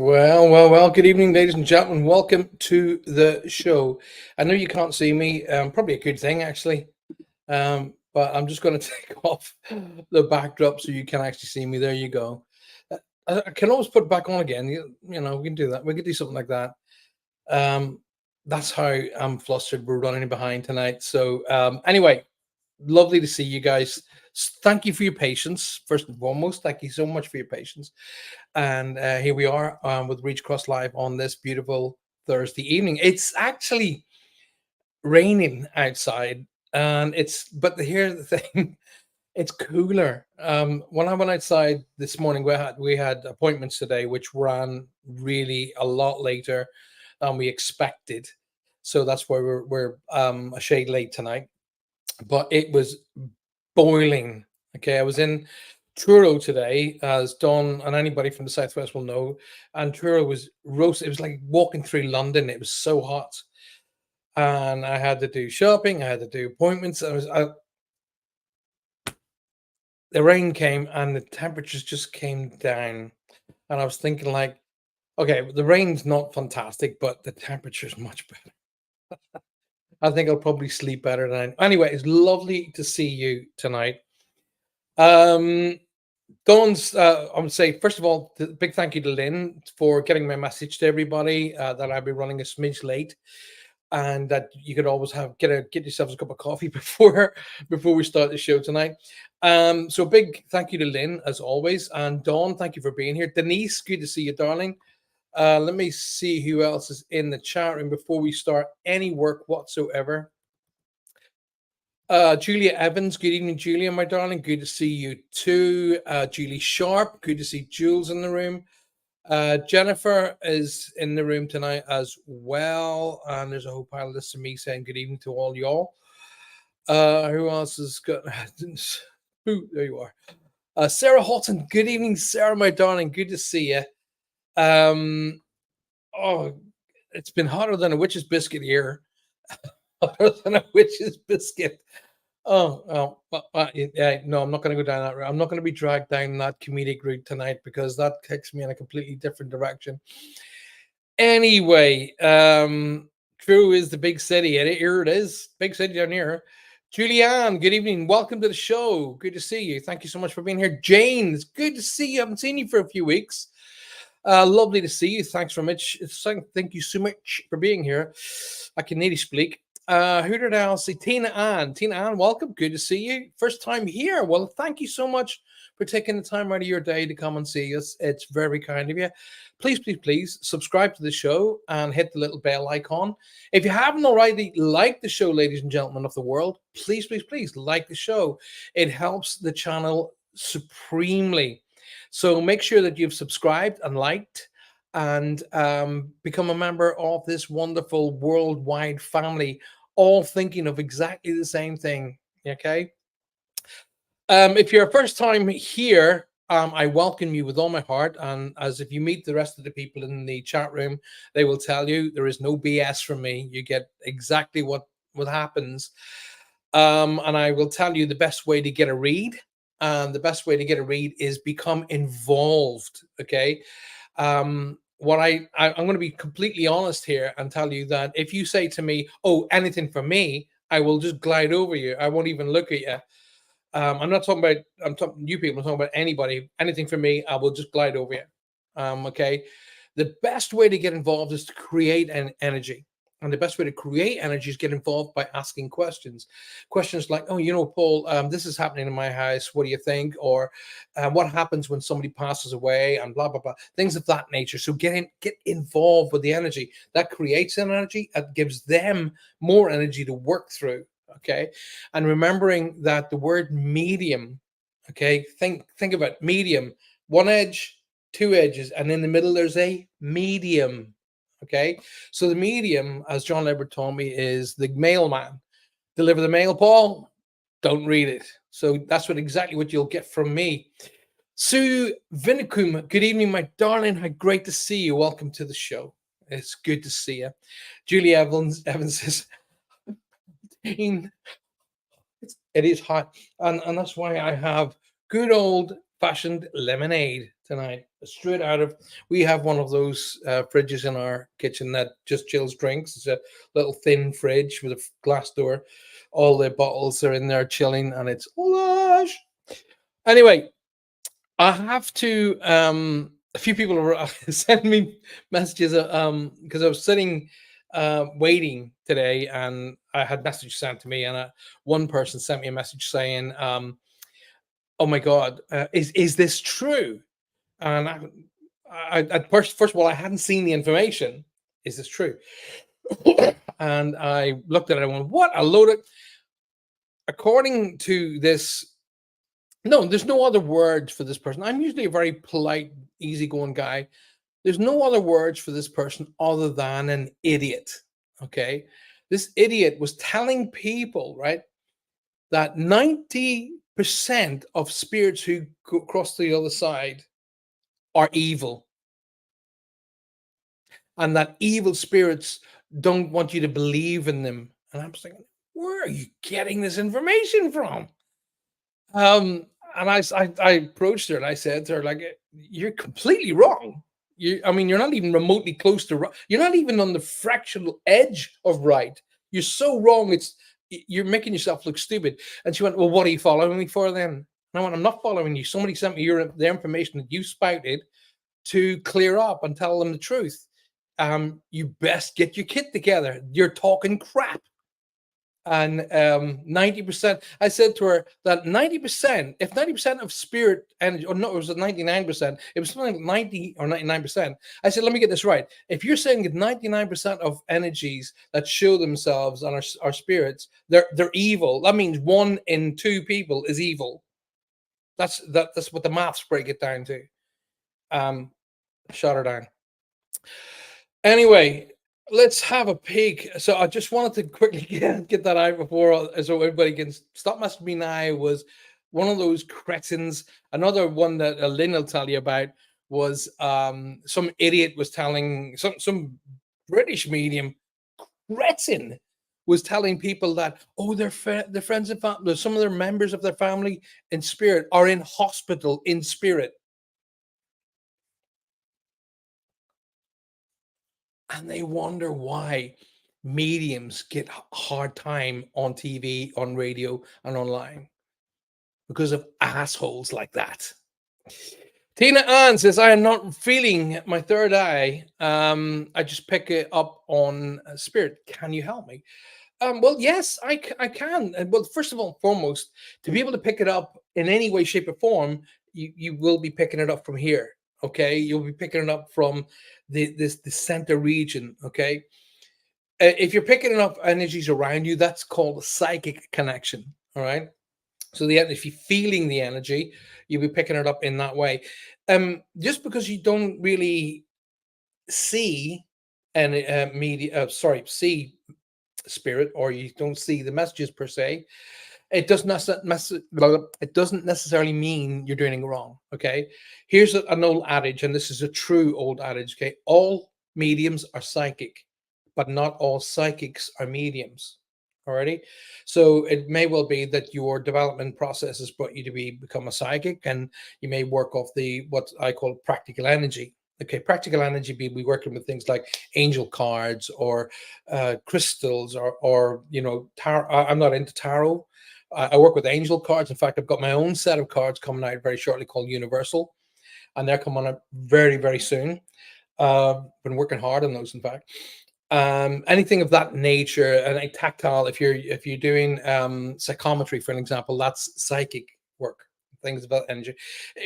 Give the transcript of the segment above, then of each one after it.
Well. Good evening, ladies and gentlemen. Welcome to the show. I know you can't see me. Probably a good thing, actually. But I'm just going to take off the backdrop so you can actually see me. There you go. I can always put it back on again. We can do that. We can do something like that. Um, that's how I'm flustered. We're running behind tonight. So, anyway, lovely to see you guys. Thank you for your patience, first and foremost. Thank you so much for your patience. And here we are with Reach Cross Live on this beautiful Thursday evening. It's actually raining outside, and but here's the thing: it's cooler. When I went outside this morning, we had appointments today, which ran really a lot later than we expected. So that's why we're a shade late tonight. But it was boiling. Okay, I was in Truro today, as Don and anybody from the Southwest will know, and Truro was roast. It was like walking through London. It was so hot, and I had to do shopping. I had to do appointments. The rain came, and the temperatures just came down, and I was thinking like, okay, the rain's not fantastic, but the temperature's much better. I think I'll probably sleep better than anyway. It's lovely to see you tonight. Um, Dawn's, I would say, first of all, big thank you to Lynn for getting my message to everybody that I'll be running a smidge late, and that you could always get yourselves a cup of coffee before we start the show tonight. So big thank you to Lynn as always, and Dawn, thank you for being here. Denise, good to see you, darling. Let me see who else is in the chat room before we start any work whatsoever. Julia Evans, good evening, Julia, my darling. Good to see you too. Julie Sharp, good to see Jules in the room. Jennifer is in the room tonight as well. And there's a whole pile of this to me saying good evening to all y'all. Who else has got? There you are. Sarah Houghton, good evening, Sarah, my darling. Good to see you. Oh, it's been hotter than a witch's biscuit here. Hotter than a witch's biscuit. Yeah, no, I'm not going to go down that route. I'm not going to be dragged down that comedic route tonight because that takes me in a completely different direction. Anyway, True is the big city. And here it is, big city down here. Julianne, good evening. Welcome to the show. Good to see you. Thank you so much for being here. Jane, it's good to see you. I haven't seen you for a few weeks. Lovely to see you. Thanks very much. Thank you so much for being here. I can nearly speak. Who did I see? Tina Ann. Tina Ann, welcome. Good to see you. First time here. Well, thank you so much for taking the time out of your day to come and see us. It's very kind of you. Please subscribe to the show and hit the little bell icon. If you haven't already liked the show, ladies and gentlemen of the world, please like the show. It helps the channel supremely. So make sure that you've subscribed and liked and become a member of this wonderful worldwide family, all thinking of exactly the same thing. Okay. If you're a first time here, I welcome you with all my heart. And as if you meet the rest of the people in the chat room, they will tell you there is no BS from me. You get exactly what happens. And I will tell you the best way to get a read. And the best way to get a read is become involved. Okay. I'm going to be completely honest here and tell you that if you say to me, "Oh, anything for me," I will just glide over you. I won't even look at you. I'm not talking about I'm talking you people. I'm talking about anybody. Anything for me, I will just glide over you. Okay. The best way to get involved is to create an energy. And the best way to create energy is get involved by asking questions. Questions like, "Oh, Paul, this is happening in my house. What do you think?" Or what happens when somebody passes away, and blah, blah, blah. Things of that nature. So get involved with the energy. That creates an energy. That gives them more energy to work through. Okay. And remembering that the word medium, okay, think about medium, one edge, two edges, and in the middle there's a medium. Okay. So the medium, as John Edward told me, is the mailman. Deliver the mail, Paul. Don't read it. So that's exactly what you'll get from me. Sue Vinicum, good evening, my darling. How great to see you. Welcome to the show. It's good to see you. Julie Evans says, it is hot, and that's why I have good old fashioned lemonade tonight, straight out of. We have one of those fridges in our kitchen that just chills drinks. It's a little thin fridge with a glass door. All the bottles are in there chilling, and it's lush. Anyway, I have to. A few people are sending me messages. Because I was sitting, waiting today, and I had messages sent to me, and one person sent me a message saying, "Oh my God, is this true?" And first of all, I hadn't seen the information. Is this true? And I looked at it and went, "What a load of." According to this, no, there's no other words for this person. I'm usually a very polite, easygoing guy. There's no other words for this person other than an idiot. Okay. This idiot was telling people, right, that 90% of spirits who go across to the other side are evil, and that evil spirits don't want you to believe in them. And I'm thinking, where are you getting this information from? Um, and I approached her and I said to her, like, you're completely wrong. I mean, you're not even remotely close to right. You're not even on the fractional edge of right. You're so wrong. You're making yourself look stupid. And she went, well, what are you following me for then? And I went, I'm not following you. Somebody sent me the information that you spouted to clear up and tell them the truth. You best get your kit together. You're talking crap. And 90%, I said to her that 90%, if 90% of spirit energy, or no, it was 99%, it was something like 90 or 99%. I said, let me get this right. If you're saying that 99% of energies that show themselves on our spirits, they're evil, that means 1 in 2 people is evil. That's what the maths break it down to. Shut her down. Anyway, let's have a peek. So I just wanted to quickly get that out before, so everybody can stop messaging me now. Was one of those cretins. Another one that Lynn will tell you about was some idiot was telling some British medium cretin was telling people that, oh, their friends and family, some of their members of their family in spirit are in hospital in spirit. And they wonder why mediums get hard time on TV, on radio, and online because of assholes like that. Tina Ann says, I am not feeling my third eye. I just pick it up on spirit. Can you help me? Well, yes, I can. Well, first of all, foremost, to be able to pick it up in any way, shape, or form, you will be picking it up from here. Okay, you'll be picking it up from the center region. Okay, if you're picking up energies around you, that's called a psychic connection. All right. So if you're feeling the energy, you'll be picking it up in that way. Just because you don't really see any see spirit, or you don't see the messages per se, it doesn't it doesn't necessarily mean you're doing it wrong. Okay, here's an old adage, and this is a true old adage. Okay, all mediums are psychic, but not all psychics are mediums. Alrighty, so it may well be that your development process has brought you to become a psychic, and you may work off the what I call practical energy. Okay, practical energy be working with things like angel cards or crystals, or tarot. I'm not into tarot. I work with angel cards. In fact, I've got my own set of cards coming out very shortly called Universal, and they're coming out very, very soon. Been working hard on those, in fact. Anything of that nature, and tactile. If you're doing psychometry, for an example, that's psychic work. Things about energy.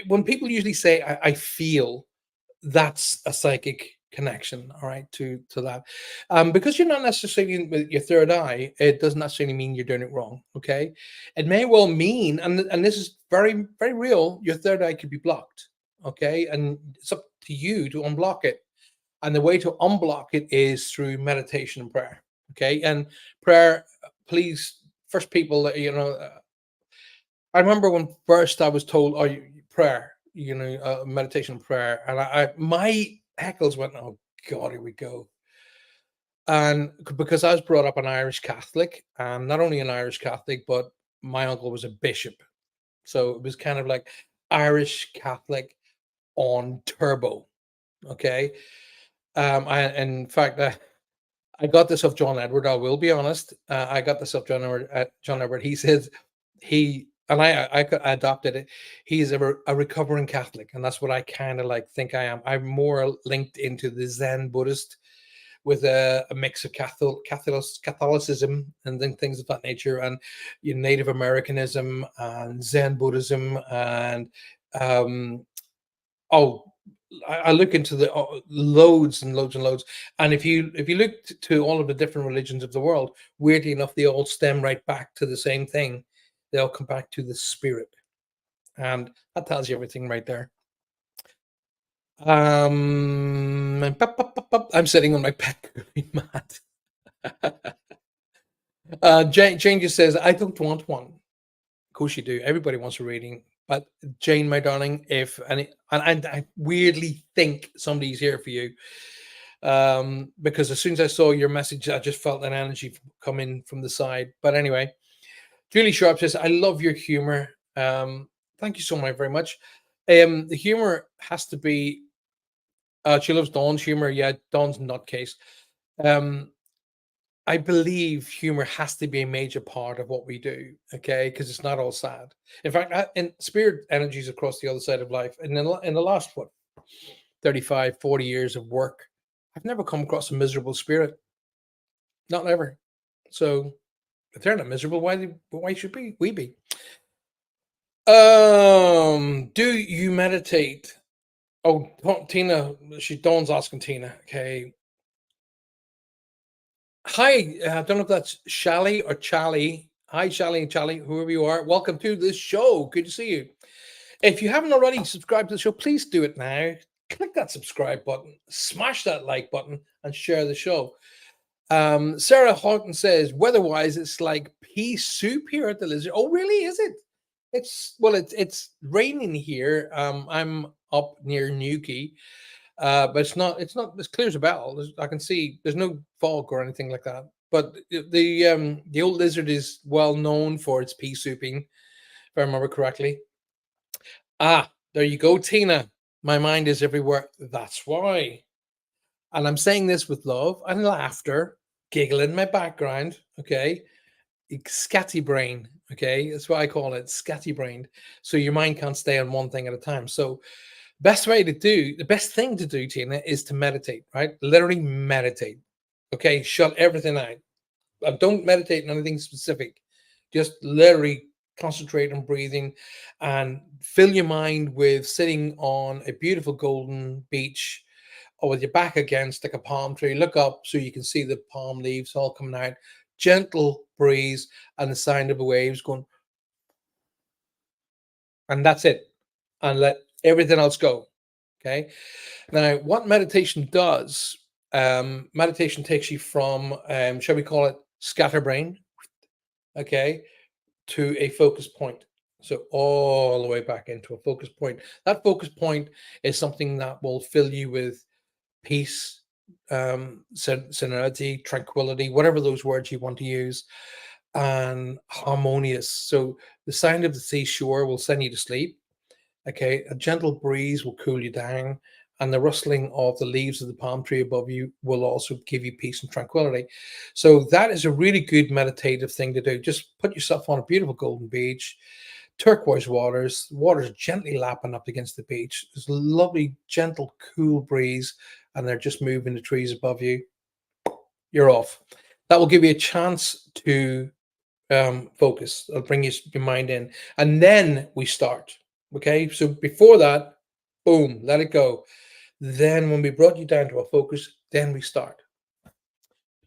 When people usually say, I feel," that's a psychic connection, all right, to that. Because you're not necessarily with your third eye, it doesn't necessarily mean you're doing it wrong. Okay, it may well mean, and this is very, very real, your third eye could be blocked. Okay, and it's up to you to unblock it, and the way to unblock it is through meditation and prayer. Okay, and prayer, please, first people that I remember when first I was told, oh, prayer, meditation and prayer, and my heckles went, oh God, here we go. And because I was brought up an Irish Catholic, and not only an Irish Catholic, but my uncle was a bishop. So it was kind of like, Irish Catholic on turbo. Okay. In fact, I got this off John Edward. I will be honest. I got this off John Edward. John Edward. He says I adopted it. He's a recovering Catholic, and that's what I kind of like think I am. I'm more linked into the Zen Buddhist with a mix of Catholicism and then things of that nature, and Native Americanism and Zen Buddhism, and um, oh, I look into the loads and loads and loads. And if you look to all of the different religions of the world, weirdly enough, they all stem right back to the same thing. They all come back to the spirit, and that tells you everything right there. I'm sitting on my pet mat. Jane just says, I don't want one. Of course you do. Everybody wants a reading. But Jane, my darling, if any, and I weirdly think somebody's here for you. Because as soon as I saw your message, I just felt an energy coming from the side. But anyway, Julie Sharp says, I love your humor. Thank you so much very much. The humor has to be she loves Dawn's humor. Yeah, Dawn's nutcase. I believe humor has to be a major part of what we do, okay? Because it's not all sad. In fact, in spirit energies across the other side of life, and in the last, what, 35, 40 years of work, I've never come across a miserable spirit. Not ever. So if they're not miserable, why should we be? Do you meditate? Oh, Tina, Dawn's asking Tina, okay. Hi, I don't know if that's Shally or Charlie. Hi, Shally and Charlie, whoever you are. Welcome to this show. Good to see you. If you haven't already subscribed to the show, please do it now. Click that subscribe button, smash that like button, and share the show. Sarah Houghton says, weather-wise, it's like pea soup here at the Lizard. Oh, really? Is it? It's raining here. I'm up near Newquay. But it's not as clear as a bell. I can see there's no fog or anything like that. But the old Lizard is well known for its pea souping, if I remember correctly. There you go, Tina. My mind is everywhere. That's why. And I'm saying this with love and laughter, giggle in my background. Okay. Scatty brain. Okay. That's what I call it. Scatty brained. So your mind can't stay on one thing at a time. So the best thing to do, Tina, is to meditate, right? Literally meditate. Okay. Shut everything out. Don't meditate on anything specific. Just literally concentrate on breathing and fill your mind with sitting on a beautiful golden beach or with your back against like a palm tree. Look up so you can see the palm leaves all coming out. Gentle breeze and the sound of the waves going. And that's it. And let everything else go. Okay. Now, what meditation does, meditation takes you from, shall we call it scatterbrain, okay, to a focus point. So all the way back into a focus point. That focus point is something that will fill you with peace, serenity, tranquility, whatever those words you want to use, and harmonious. So the sound of the seashore will send you to sleep. Okay, a gentle breeze will cool you down, and the rustling of the leaves of the palm tree above you will also give you peace and tranquility. So that is a really good meditative thing to do. Just put yourself on a beautiful golden beach, turquoise water's gently lapping up against the beach. There's a lovely, gentle, cool breeze, and they're just moving the trees above you. You're off. That will give you a chance to focus. It'll bring your mind in, and then we start. Okay, so before that, boom, let it go. Then when we brought you down to a focus, then we start.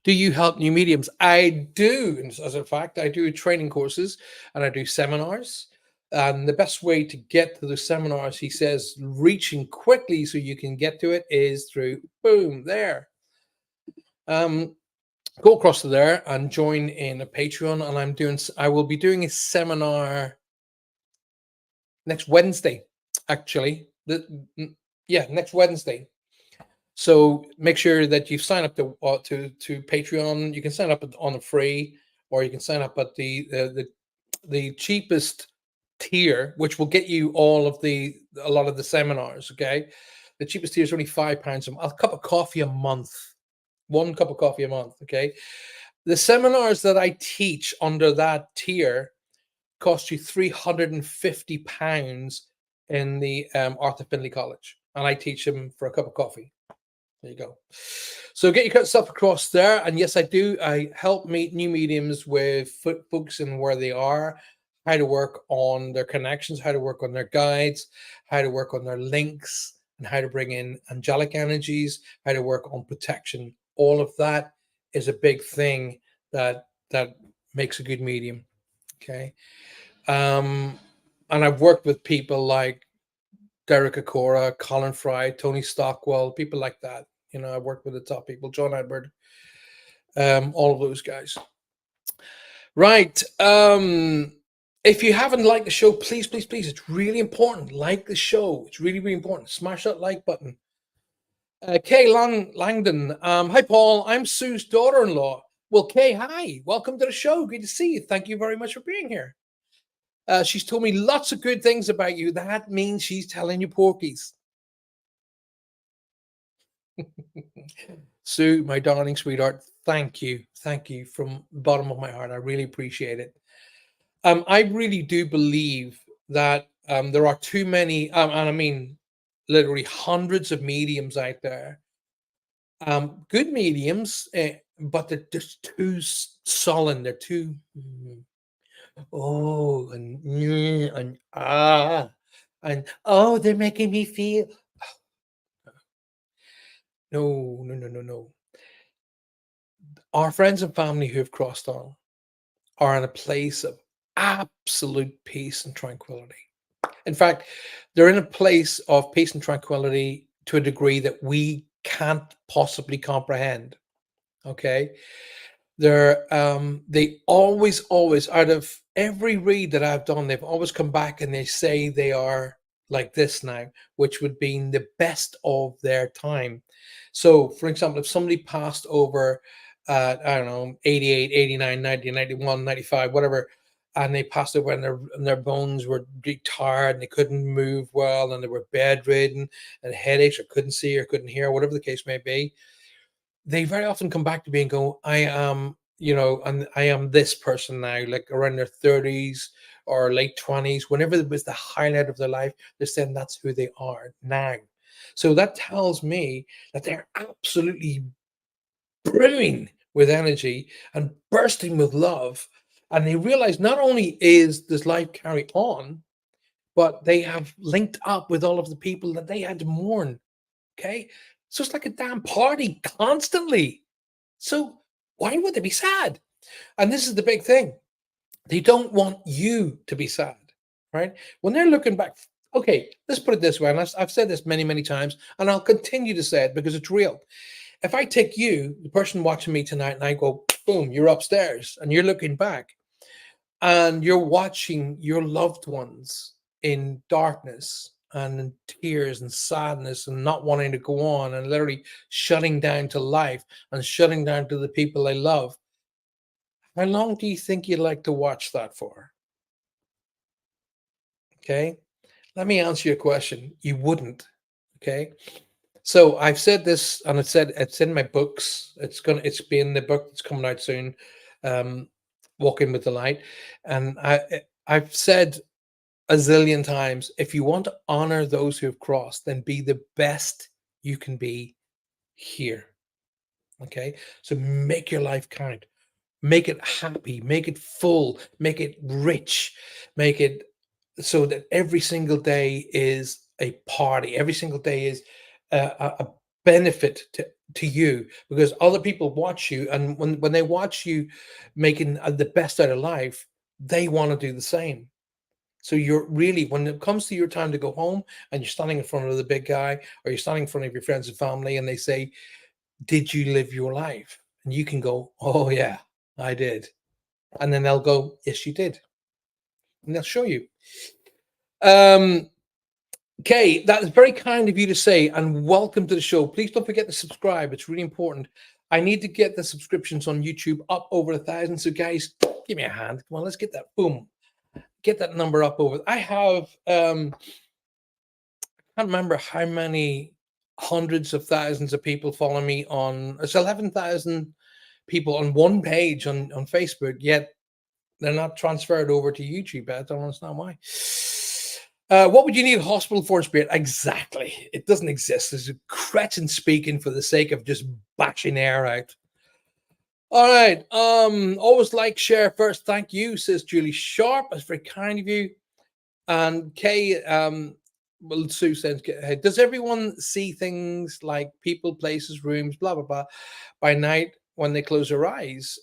Do you help new mediums? I do. And as a fact, I do training courses and I do seminars. And the best way to get to the seminars, he says, reaching quickly so you can get to it is through boom, there. Go across to there and join in a Patreon. And I will be doing a seminar next Wednesday, actually. Next Wednesday. So make sure that you sign up to Patreon. You can sign up on the free, or you can sign up at the cheapest tier, which will get you a lot of the seminars. Okay, the cheapest tier is only £5 a cup of coffee a month. One cup of coffee a month. Okay, the seminars that I teach under that tier cost you £350 in the Arthur Findlay College, and I teach them for a cup of coffee. There you go. So get your stuff across there. And yes, I do. I help meet new mediums with folks and where they are, how to work on their connections, how to work on their guides, how to work on their links, and how to bring in angelic energies, how to work on protection. All of that is a big thing that makes a good medium. Okay. And I've worked with people like Derek Acora, Colin Fry, Tony Stockwell, people like that. You know, I worked with the top people, John Edward, all of those guys. Right. If you haven't liked the show, please, please, please, it's really important. Like the show. It's really, really important. Smash that like button. Kay Langdon. Hi, Paul. I'm Sue's daughter-in-law. Well, Kay, hi. Welcome to the show. Good to see you. Thank you very much for being here. She's told me lots of good things about you. That means she's telling you porkies. Sue, my darling sweetheart, thank you. Thank you from the bottom of my heart. I really appreciate it. I really do believe that there are too many, and I mean, literally hundreds of mediums out there. Good mediums, but they're just too sullen. They're too, oh, and oh, they're making me feel. No, no, no, no, no. Our friends and family who have crossed on are in a place of absolute peace and tranquility. In fact, they're in a place of peace and tranquility to a degree that we can't possibly comprehend. Okay. They always, out of every read that I've done, they've always come back and they say they are like this now, which would be the best of their time. So, for example, if somebody passed over, I don't know, 88, 89, 90, 91, 95, whatever, and they passed over and their bones were tired and they couldn't move well and they were bedridden and headaches or couldn't see or couldn't hear, whatever the case may be, they very often come back to me and go, I am, and I am this person now, like around their 30s or late 20s, whenever it was the highlight of their life, they're saying that's who they are now. So that tells me that they're absolutely brimming with energy and bursting with love. And they realize not only is this life carry on, but they have linked up with all of the people that they had to mourn. Okay. So it's like a damn party constantly. So why would they be sad? And this is the big thing. They don't want you to be sad, right? When they're looking back, okay, let's put it this way. And I've said this many, many times, and I'll continue to say it because it's real. If I take you, the person watching me tonight, and I go, boom, you're upstairs and you're looking back and you're watching your loved ones in darkness and in tears and sadness and not wanting to go on and literally shutting down to life and shutting down to the people they love. How long do you think you'd like to watch that for? Okay. Let me answer your question. You wouldn't. Okay. So I've said this, and it's in my books. It's been the book that's coming out soon, Walking with the Light. And I've said a zillion times, if you want to honor those who have crossed, then be the best you can be here. Okay. So make your life count, make it happy, make it full, make it rich, make it so that every single day is a party. Every single day is a benefit to you, because other people watch you, and when they watch you making the best out of life, they want to do the same. So you're really, when it comes to your time to go home and you're standing in front of the big guy, or you're standing in front of your friends and family, and they say, did you live your life? And you can go, oh yeah, I did. And then they'll go, yes, you did. And they'll show you. Okay, that is very kind of you to say, and welcome to the show. Please don't forget to subscribe. It's really important. I need to get the subscriptions on YouTube up over 1,000. So guys, give me a hand. Come on, let's get that. Boom. get that number up over. I have I can't remember how many hundreds of thousands of people follow me on. It's 11,000 people on one page on Facebook. Yet they're not transferred over to YouTube. I don't understand why. What would you need a hospital for, Spirit? Exactly. It doesn't exist. There's a cretin speaking for the sake of just bashing air out. All right. Always like, share first. Thank you, says Julie Sharp. That's very kind of you. And Kay, well, Sue says, does everyone see things like people, places, rooms, blah, blah, blah, by night when they close their eyes?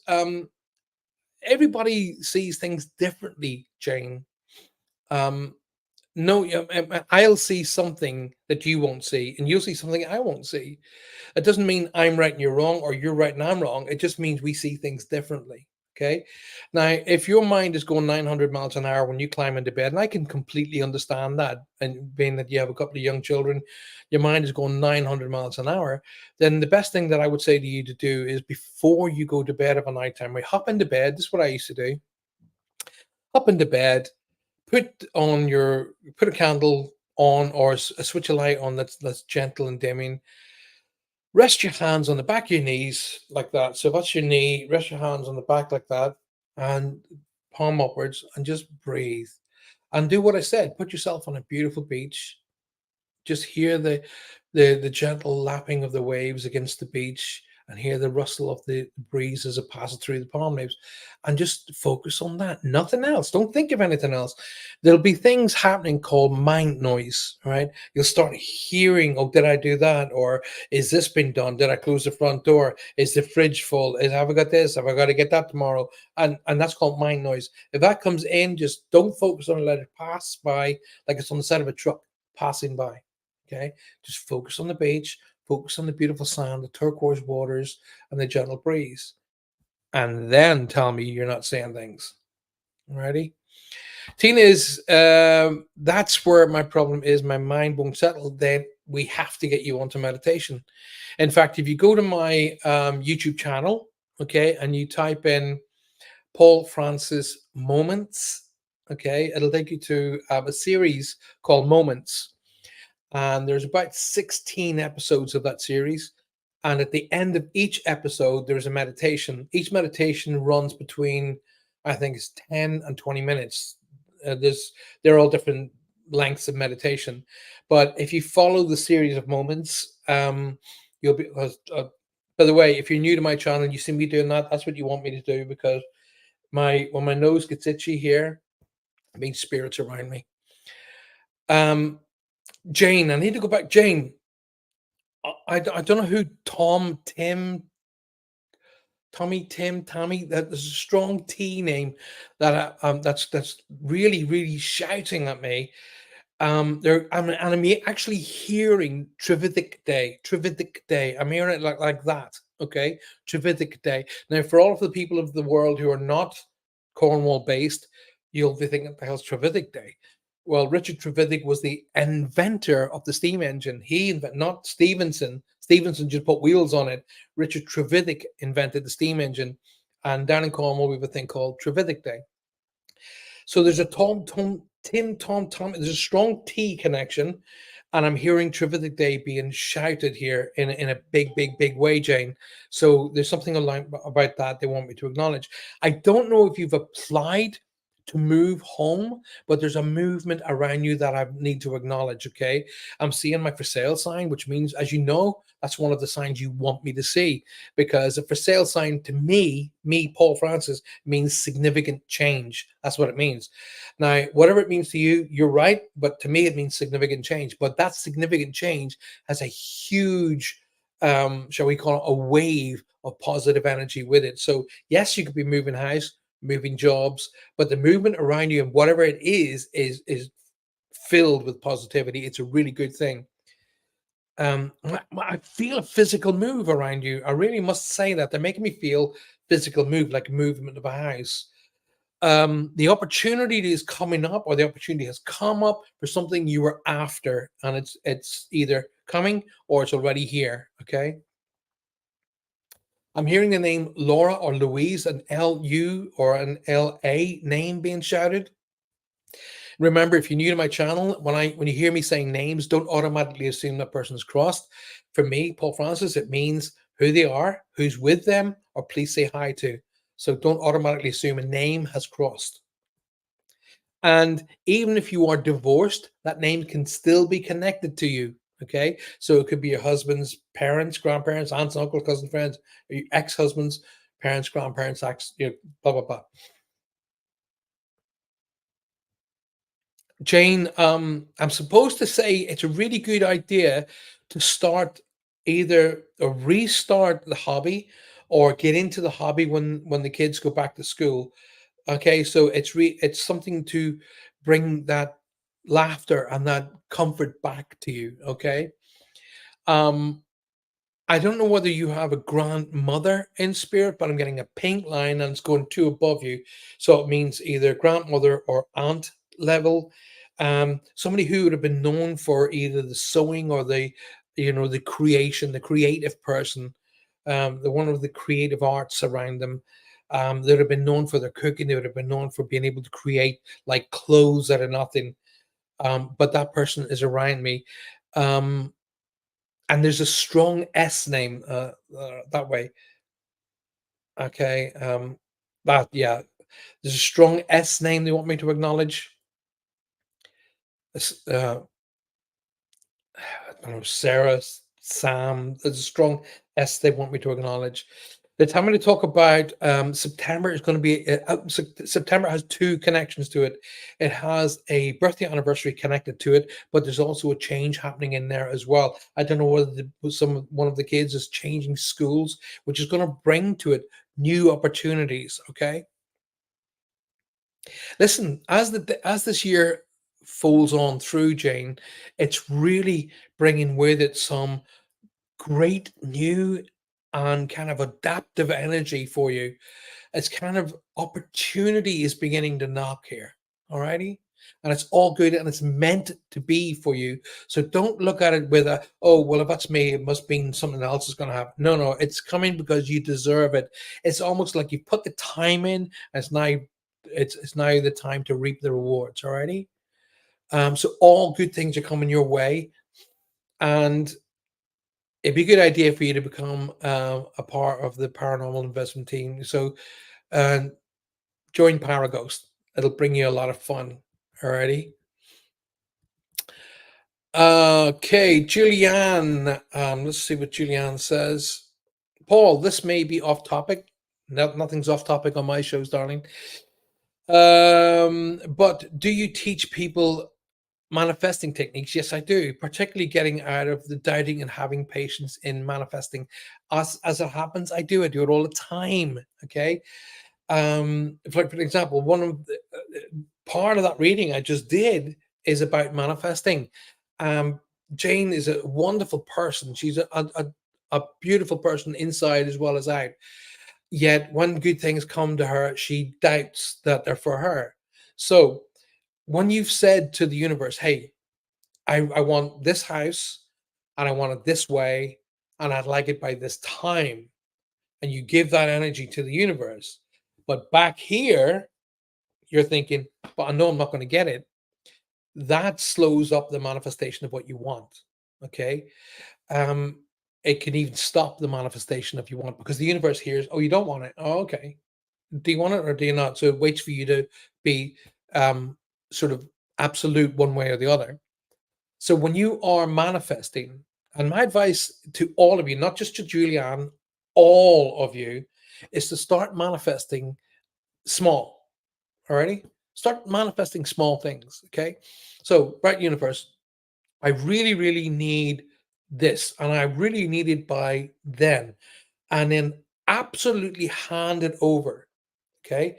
Everybody sees things differently, Jane. No, I'll see something that you won't see, and you'll see something I won't see. It doesn't mean I'm right and you're wrong, or you're right and I'm wrong. It just means we see things differently. Okay. Now, if your mind is going 900 miles an hour when you climb into bed, and I can completely understand that, and being that you have a couple of young children, your mind is going 900 miles an hour, then the best thing that I would say to you to do is before you go to bed of a nighttime, we hop into bed. This is what I used to do. Hop into bed, put a candle on or a switch a light on that's gentle and dimming. Rest your hands on the back of your knees like that. So that's your knee. Rest your hands on the back like that, and palm upwards, and just breathe. And do what I said. Put yourself on a beautiful beach. Just hear the gentle lapping of the waves against the beach, and hear the rustle of the breeze as it passes through the palm leaves, and just focus on that. Nothing else. Don't think of anything else. There'll be things happening called mind noise, right? You'll start hearing, oh, did I do that? Or is this been done? Did I close the front door? Is the fridge full? Have I got this? Have I got to get that tomorrow? And that's called mind noise. If that comes in, just don't focus on it. Let it pass by like it's on the side of a truck passing by. Okay, just focus on the beach, focus on the beautiful sand, the turquoise waters, and the gentle breeze. And then tell me you're not saying things. Ready? Tina is, that's where my problem is. My mind won't settle. Then we have to get you onto meditation. In fact, if you go to my YouTube channel, okay, and you type in Paul Francis Moments, okay, it'll take you to a series called Moments. And there's about 16 episodes of that series. And at the end of each episode, there's a meditation. Each meditation runs between, I think it's 10 and 20 minutes. They're all different lengths of meditation. But if you follow the series of moments, you'll be, by the way, if you're new to my channel and you see me doing that, that's what you want me to do, because when my nose gets itchy here, it means spirits around me. Jane, I need to go back. Jane, I don't know who Tommy, Tommy. There's a strong T name that's really, really shouting at me. I'm actually hearing Trevidic Day. I'm hearing it like that. Okay, Trevidic Day. Now, for all of the people of the world who are not Cornwall based, you'll be thinking, the hell's Trevidic Day? Well, Richard Trevithick was the inventor of the steam engine. Not Stevenson. Stevenson just put wheels on it. Richard Trevithick invented the steam engine. And down in Cornwall, we have a thing called Trevithick Day. So there's a there's a strong T connection. And I'm hearing Trevithick Day being shouted here in a big way, Jane. So there's something about that they want me to acknowledge. I don't know if you've applied to move home, but there's a movement around you that I need to acknowledge. Okay, I'm seeing my for sale sign, which means, as you know, that's one of the signs you want me to see, because a for sale sign to me, Paul Francis, means significant change. That's what it means. Now, whatever it means to you, you're right, but to me, it means significant change. But that significant change has a huge, shall we call it, a wave of positive energy with it. So yes, you could be moving house, moving jobs, but the movement around you and whatever it is filled with positivity. It's a really good thing. I feel a physical move around you. I really must say that they're making me feel physical move, like movement of a house. The opportunity is coming up, or the opportunity has come up for something you were after, and it's either coming or it's already here. Okay. I'm hearing the name Laura or Louise, an LU or an LA name being shouted. Remember, if you're new to my channel, when you hear me saying names, don't automatically assume that person's crossed. For me, Paul Francis, it means who they are, who's with them, or please say hi to. So don't automatically assume a name has crossed. And even if you are divorced, that name can still be connected to you. Okay. So it could be your husband's parents, grandparents, aunts, uncles, cousins, friends, or your ex-husband's parents, grandparents, blah, blah, blah. Jane, I'm supposed to say it's a really good idea to start either or restart the hobby or get into the hobby when the kids go back to school. Okay, so it's something to bring that laughter and that comfort back to you. Okay. Um, I don't know whether you have a grandmother in spirit, but I'm getting a pink line and it's going two above you. So it means either grandmother or aunt level. Somebody who would have been known for either the sewing or the creation, the creative person, the one of the creative arts around them. They would have been known for their cooking. They would have been known for being able to create like clothes out of nothing. But that person is around me. Um, and there's a strong S name that way. Okay. That yeah, there's a strong S name they want me to acknowledge. It's, I don't know, Sarah, Sam. There's a strong S they want me to acknowledge. They tell me to talk about September is going to be September has two connections to it. It has a birthday anniversary connected to it, but there's also a change happening in there as well. I don't know whether one of the kids is changing schools, which is going to bring to it new opportunities. Okay, listen, as this year folds on through, Jane, it's really bringing with it some great new and kind of adaptive energy for you. It's kind of opportunity is beginning to knock here. Alrighty. And it's all good and it's meant to be for you. So don't look at it with a, oh, well, if that's me, it must mean something else is going to happen. No, no, it's coming because you deserve it. It's almost like you put the time in, and it's now the time to reap the rewards. Alrighty. So all good things are coming your way. And it'd be a good idea for you to become a part of the paranormal investment team. So uh, join Paraghost. It'll bring you a lot of fun. Alrighty. Okay, Julianne. Let's see what Julianne says. Paul, this may be off topic. No, nothing's off topic on my shows, darling. But do you teach people manifesting techniques? Yes, I do, particularly getting out of the doubting and having patience in manifesting. As it happens, I do it all the time. Okay. For example, one of the part of that reading I just did is about manifesting. Um, Jane is a wonderful person. She's a beautiful person inside as well as out. Yet when good things come to her, she doubts that they're for her. So when you've said to the universe, hey, I want this house and I want it this way, and I'd like it by this time, and you give that energy to the universe. But back here, you're thinking, but I know I'm not going to get it. That slows up the manifestation of what you want. Okay. Um, it can even stop the manifestation if you want, because the universe hears, oh, you don't want it. Oh, okay. Do you want it or do you not? So it waits for you to be um, sort of absolute one way or the other. So when you are manifesting, and my advice to all of you, not just to Julianne, all of you, is to start manifesting small. Alrighty? Start manifesting small things. Okay. So, bright universe, I really, really need this, and I really need it by then. And then absolutely hand it over. Okay.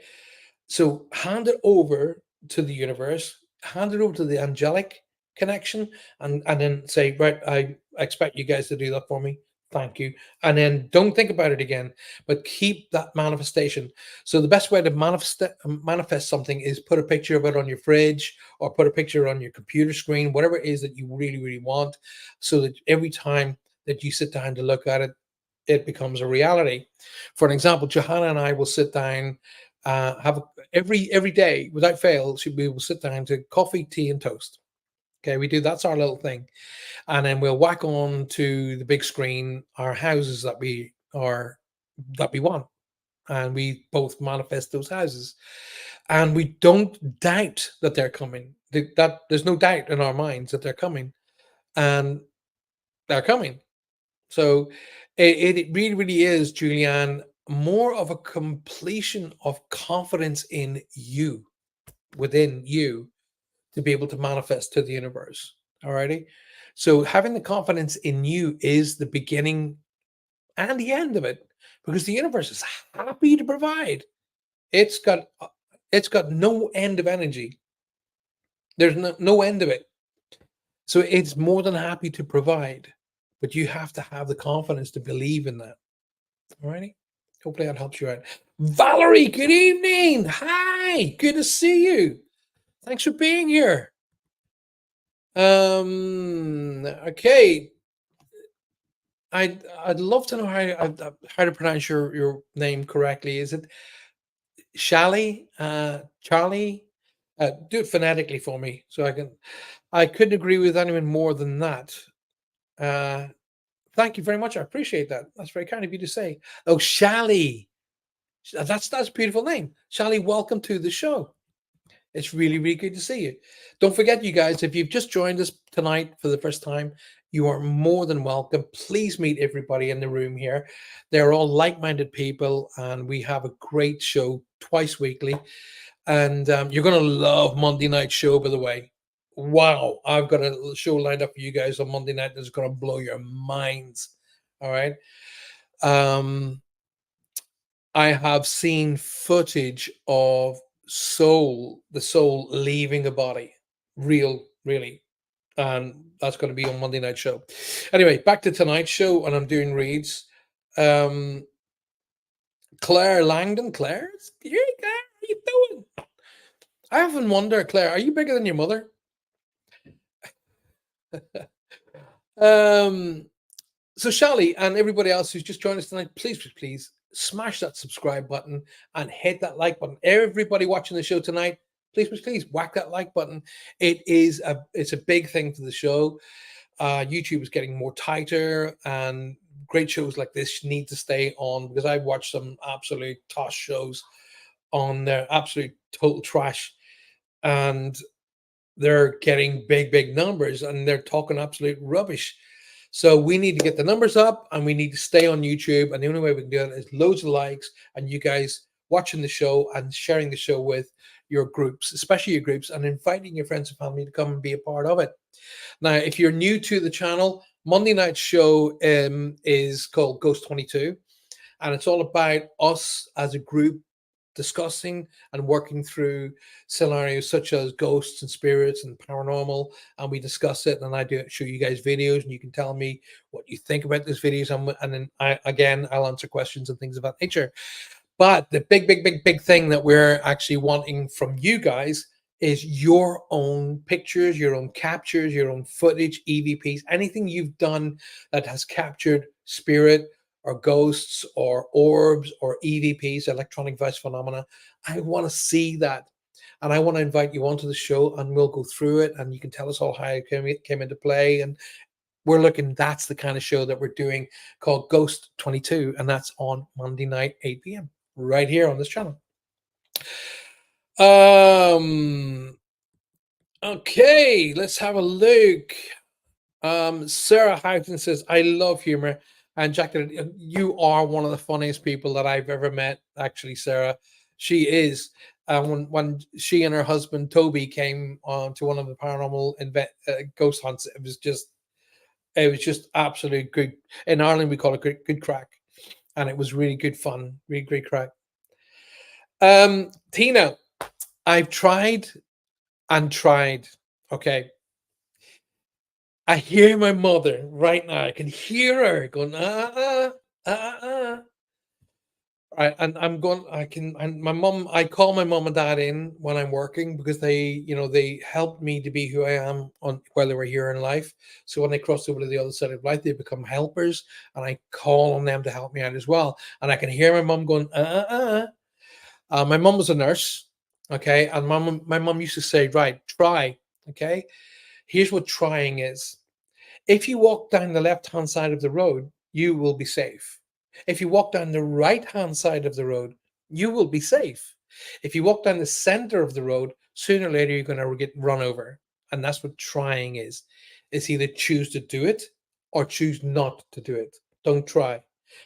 So hand it over to the universe, hand it over to the angelic connection, and then say, right, I expect you guys to do that for me. Thank you. And then don't think about it again, but keep that manifestation. So the best way to manifest something is put a picture of it on your fridge or put a picture on your computer screen, whatever it is that you really, really want, so that every time that you sit down to look at it, it becomes a reality. For an example, Johanna and I will sit down Have every day without fail. We will sit down to coffee, tea, and toast. Okay, we do that's our little thing, and then we'll whack on to the big screen our houses that we want, and we both manifest those houses, and we don't doubt that they're coming. That there's no doubt in our minds that they're coming, and they're coming. So it really, really is, Julianne, more of a completion of confidence in you, within you, to be able to manifest to the universe. Alrighty. So having the confidence in you is the beginning and the end of it, because the universe is happy to provide. It's got it's got no end of energy. There's no end of it. So it's more than happy to provide, but you have to have the confidence to believe in that. Alrighty. Hopefully that helps you out. Valerie, good evening. Hi, good to see you. Thanks for being here. Okay. I'd love to know how to pronounce your name correctly. Is it Shally? Charlie? Do it phonetically for me so I can. I couldn't agree with anyone more than that. Uh, Thank you very much. I appreciate that. That's very kind of you to say. Oh, Shally. That's a beautiful name. Shally, welcome to the show. It's really, really good to see you. Don't forget, you guys, if you've just joined us tonight for the first time, you are more than welcome. Please meet everybody in the room here. They're all like-minded people, and we have a great show twice weekly. And you're going to love Monday night show, by the way. Wow, I've got a show lined up for you guys on Monday night that's going to blow your minds. All right. Um, I have seen footage of the soul leaving the body. Real, really. And that's going to be on Monday night show. Anyway, back to tonight's show, and I'm doing reads. Um, Claire Langdon. Claire? Here, Claire, how you doing? I often wonder, Claire, are you bigger than your mother? So Shally and everybody else who's just joined us tonight, please smash that subscribe button and hit that like button. Everybody watching the show tonight, please whack that like button. It's a big thing for the show. YouTube is getting more tighter, and great shows like this need to stay on, because I've watched some absolute toss shows on their absolute total trash, and they're getting big numbers, and they're talking absolute rubbish. So we need to get the numbers up, and we need to stay on YouTube. And the only way we can do it is loads of likes, and you guys watching the show and sharing the show with your groups, especially your groups, and inviting your friends and family to come and be a part of it. Now, if you're new to the channel, Monday night show is called Ghost 22, and it's all about us as a group discussing and working through scenarios such as ghosts and spirits and paranormal, and we discuss it, and I do show you guys videos, and you can tell me what you think about those videos, and then I'll answer questions and things of that nature. But the big thing that we're actually wanting from you guys is your own pictures, your own captures, your own footage, EVPs, anything you've done that has captured spirit or ghosts or orbs or EVPs, electronic voice phenomena. I want to see that. And I want to invite you onto the show, and we'll go through it, and you can tell us all how it came into play. And that's the kind of show that we're doing, called Ghost 22. And that's on Monday night, 8 p.m. right here on this channel. Okay, let's have a look. Sarah Houghton says, I love humor. And Jacqueline, you are one of the funniest people that I've ever met, actually, Sarah. She is. When she and her husband Toby came on to one of the paranormal ghost hunts, it was just absolute good. In Ireland, we call it good crack, and it was really good fun, really great crack. Tina, I've tried and tried. Okay. I hear my mother right now. I can hear her going, Right, and my mom, I call my mom and dad in when I'm working, because they helped me to be who I am while they were here in life. So when they cross over to the other side of life, they become helpers, and I call on them to help me out as well. And I can hear my mom going, My mom was a nurse, okay, and my mom used to say, right, try, okay. Here's what trying is. If you walk down the left hand side of the road, you will be safe. If you walk down the right hand side of the road, you will be safe. If you walk down the center of the road, sooner or later you're going to get run over. And that's what trying is. It's either choose to do it or choose not to do it. Don't try.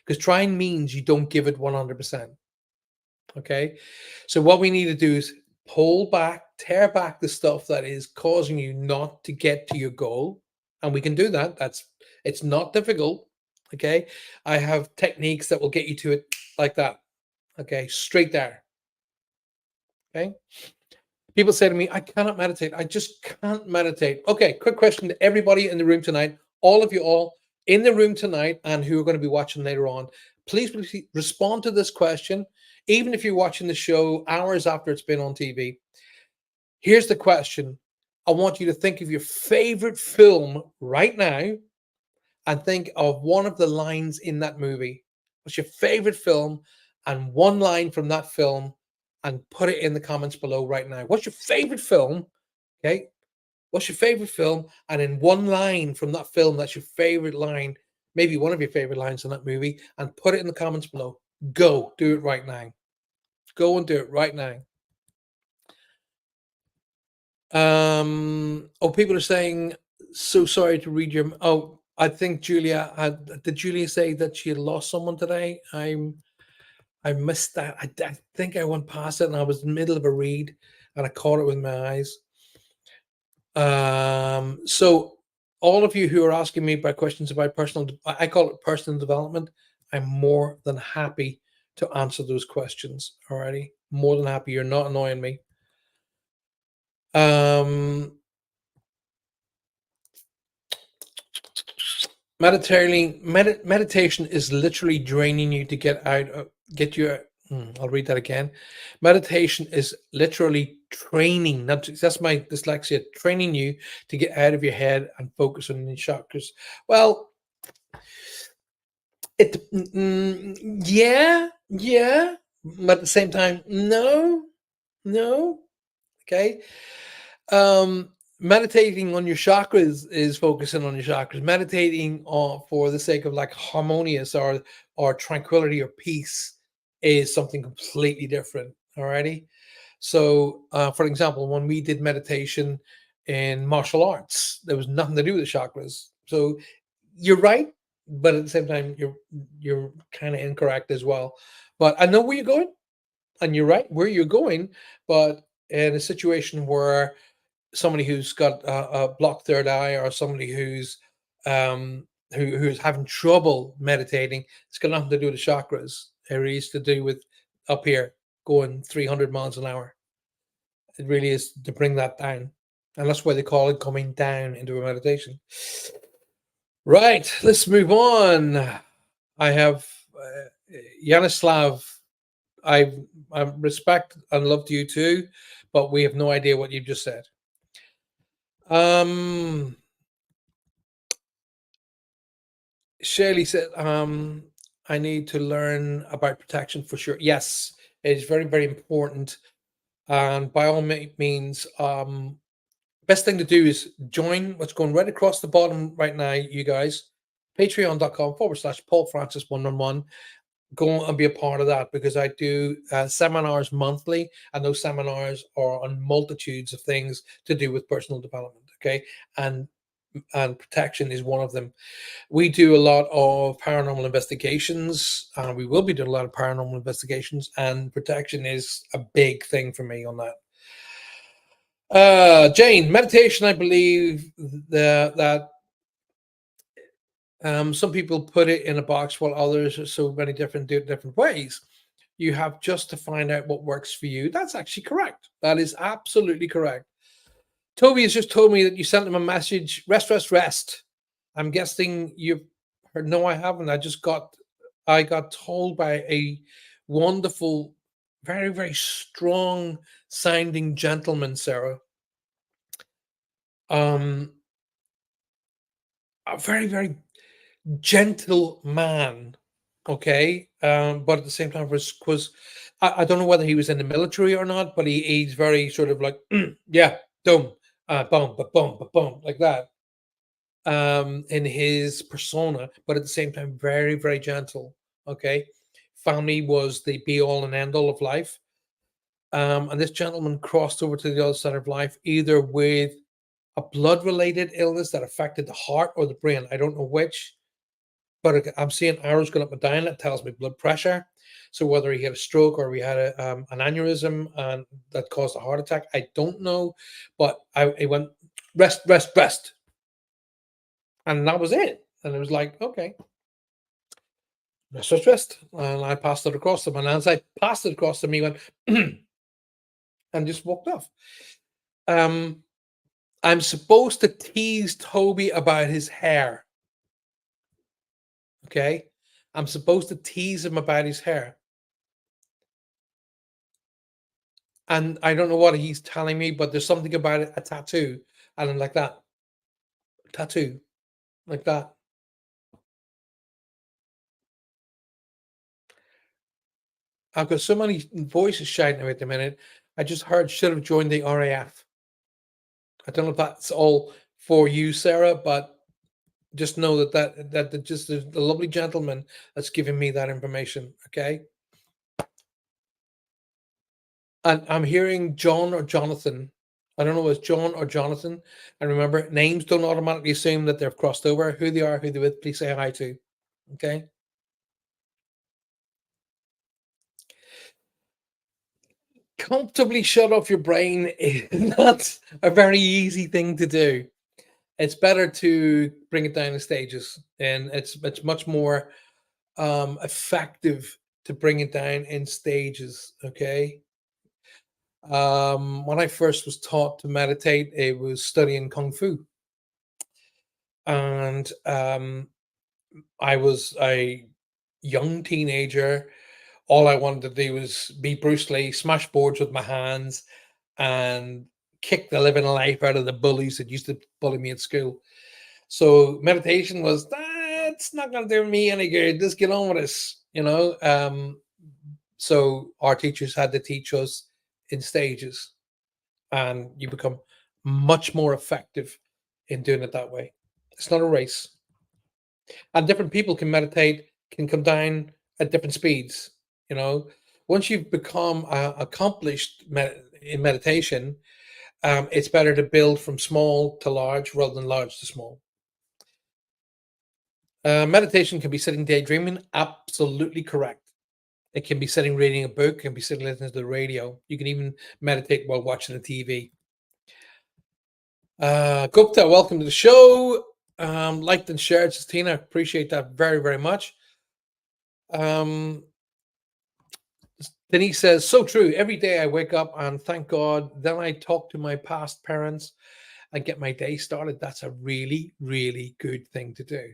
Because trying means you don't give it 100%. Okay. So what we need to do is pull back, tear back the stuff that is causing you not to get to your goal. And we can do that. It's not difficult. Okay. I have techniques that will get you to it like that. Okay. Straight there. Okay. People say to me, I cannot meditate. I just can't meditate. Okay. Quick question to everybody in the room tonight. All of you all in the room tonight and who are going to be watching later on, please respond to this question. Even if you're watching the show hours after it's been on TV, here's the question. I want you to think of your favorite film right now and think of one of the lines in that movie. What's your favorite film and one line from that film and put it in the comments below right now. What's your favorite film? Okay. What's your favorite film? And in one line from that film, that's your favorite line, maybe one of your favorite lines in that movie, and put it in the comments below. Go do it right now. Go and do it right now. Oh, people are saying, so sorry to read your. Oh, I think Julia did Julia say that she had lost someone today? I missed that. I think I went past it and I was in the middle of a read and I caught it with my eyes. So all of you who are asking me about questions about I call it personal development. I'm more than happy to answer those questions. Alrighty, more than happy. You're not annoying me. Meditation is literally draining you to get out of get your I'll read that again. Meditation is literally training, not that's my dyslexia, training you to get out of your head and focus on your chakras. Well, yeah, but at the same time, no. Okay. Meditating on your chakras is focusing on your chakras. Meditating for the sake of like harmonious or tranquility or peace is something completely different. Alrighty. So, for example, when we did meditation in martial arts, there was nothing to do with the chakras. So, you're right, but at the same time, you're kind of incorrect as well. But I know where you're going, and you're right where you're going. But in a situation where somebody who's got a blocked third eye or somebody who's having trouble meditating, it's got nothing to do with the chakras. It really is to do with up here going 300 miles an hour. It really is to bring that down. And that's why they call it coming down into a meditation. Right, let's move on. I have Yanislav. I respect and love you too, but we have no idea what you've just said. Shirley said, I need to learn about protection for sure. Yes, it's very, very important. And by all means, best thing to do is join what's going right across the bottom right now, you guys. Patreon.com/Paul Francis 111. Go and be a part of that because I do seminars monthly, and those seminars are on multitudes of things to do with personal development. Okay. And protection is one of them. We do a lot of paranormal investigations, and we will be doing a lot of paranormal investigations, and protection is a big thing for me on that. Jane, meditation, I believe that some people put it in a box while others are so many different do it different ways. You have just to find out what works for you. That's actually correct. That is absolutely correct. Toby has just told me that you sent him a message, rest, rest, rest. I'm guessing you've heard. No, I haven't. I got told by a wonderful, very, very strong sounding gentleman, Sarah. A very, very gentle man Okay, but at the same time, was I don't know whether he was in the military or not, but he's very sort of like, yeah, boom, boom, ba boom, ba boom, like that, in his persona, but at the same time, very, very gentle. Okay, family was the be all and end all of life. And this gentleman crossed over to the other side of life either with a blood related illness that affected the heart or the brain. I don't know which, but I'm seeing arrows going up and down. That tells me blood pressure. So whether he had a stroke or we had an aneurysm and that caused a heart attack, I don't know. But I went rest, rest, rest, and that was it. And it was like, okay, rest, rest, rest, and I passed it across him. And as I passed it across him, he went and just walked off. Um, I'm supposed to tease Toby about his hair. Okay, I'm supposed to tease him about his hair. And I don't know what he's telling me, but there's something about it, a tattoo, and I'm like that tattoo, like that. I've got so many voices shouting at the minute. I just heard should have joined the RAF. I don't know if that's all for you, Sarah, but just know that just the lovely gentleman that's giving me that information. Okay, and I'm hearing John or Jonathan. I don't know if it's John or Jonathan. And remember, names don't automatically assume that they've crossed over. Who they are, who they're with, please say hi to. Okay. Comfortably shut off your brain is not a very easy thing to do. It's better to bring it down in stages, and it's much more effective to bring it down in stages. Okay. When I first was taught to meditate, it was studying kung fu, and I was a young teenager. All I wanted to do was be Bruce Lee, smash boards with my hands, and kick the living life out of the bullies that used to bully me at school. So meditation was that's not going to do me any good. Just get on with this. So our teachers had to teach us in stages, and you become much more effective in doing it that way. It's not a race, and different people can meditate, can come down at different speeds. You know, once you've become accomplished in meditation, it's better to build from small to large rather than large to small. Meditation can be sitting daydreaming. Absolutely correct. It can be sitting reading a book. It can be sitting listening to the radio. You can even meditate while watching the TV. Gupta, welcome to the show. Liked and shared, Tina. Appreciate that very, very much. Um, Denise says, so true. Every day I wake up and thank God. Then I talk to my past parents and get my day started. That's a really, really good thing to do.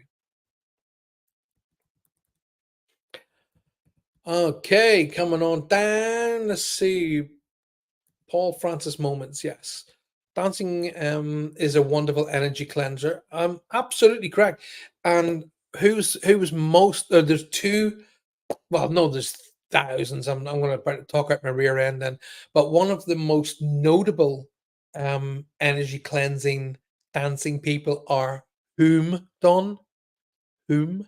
Okay, coming on down. Let's see. Paul Francis moments. Yes. Dancing is a wonderful energy cleanser. Absolutely correct. And who was most there's two, well, no, there's thousands. I'm going to talk out my rear end then, but one of the most notable energy cleansing dancing people are whom, Don? Whom?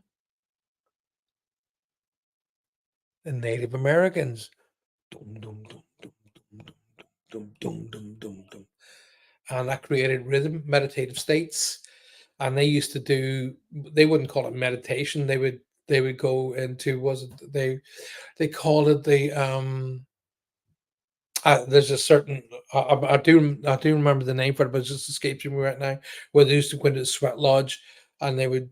The Native Americans. Dum, dum, dum, dum, dum, dum, dum, dum, dum, dum. And that created rhythm, meditative states. And they used to do, they wouldn't call it meditation. They would go into, was it they called it the there's a certain I do remember the name for it, but it just escapes me right now. Where they used to go into the sweat lodge, and they would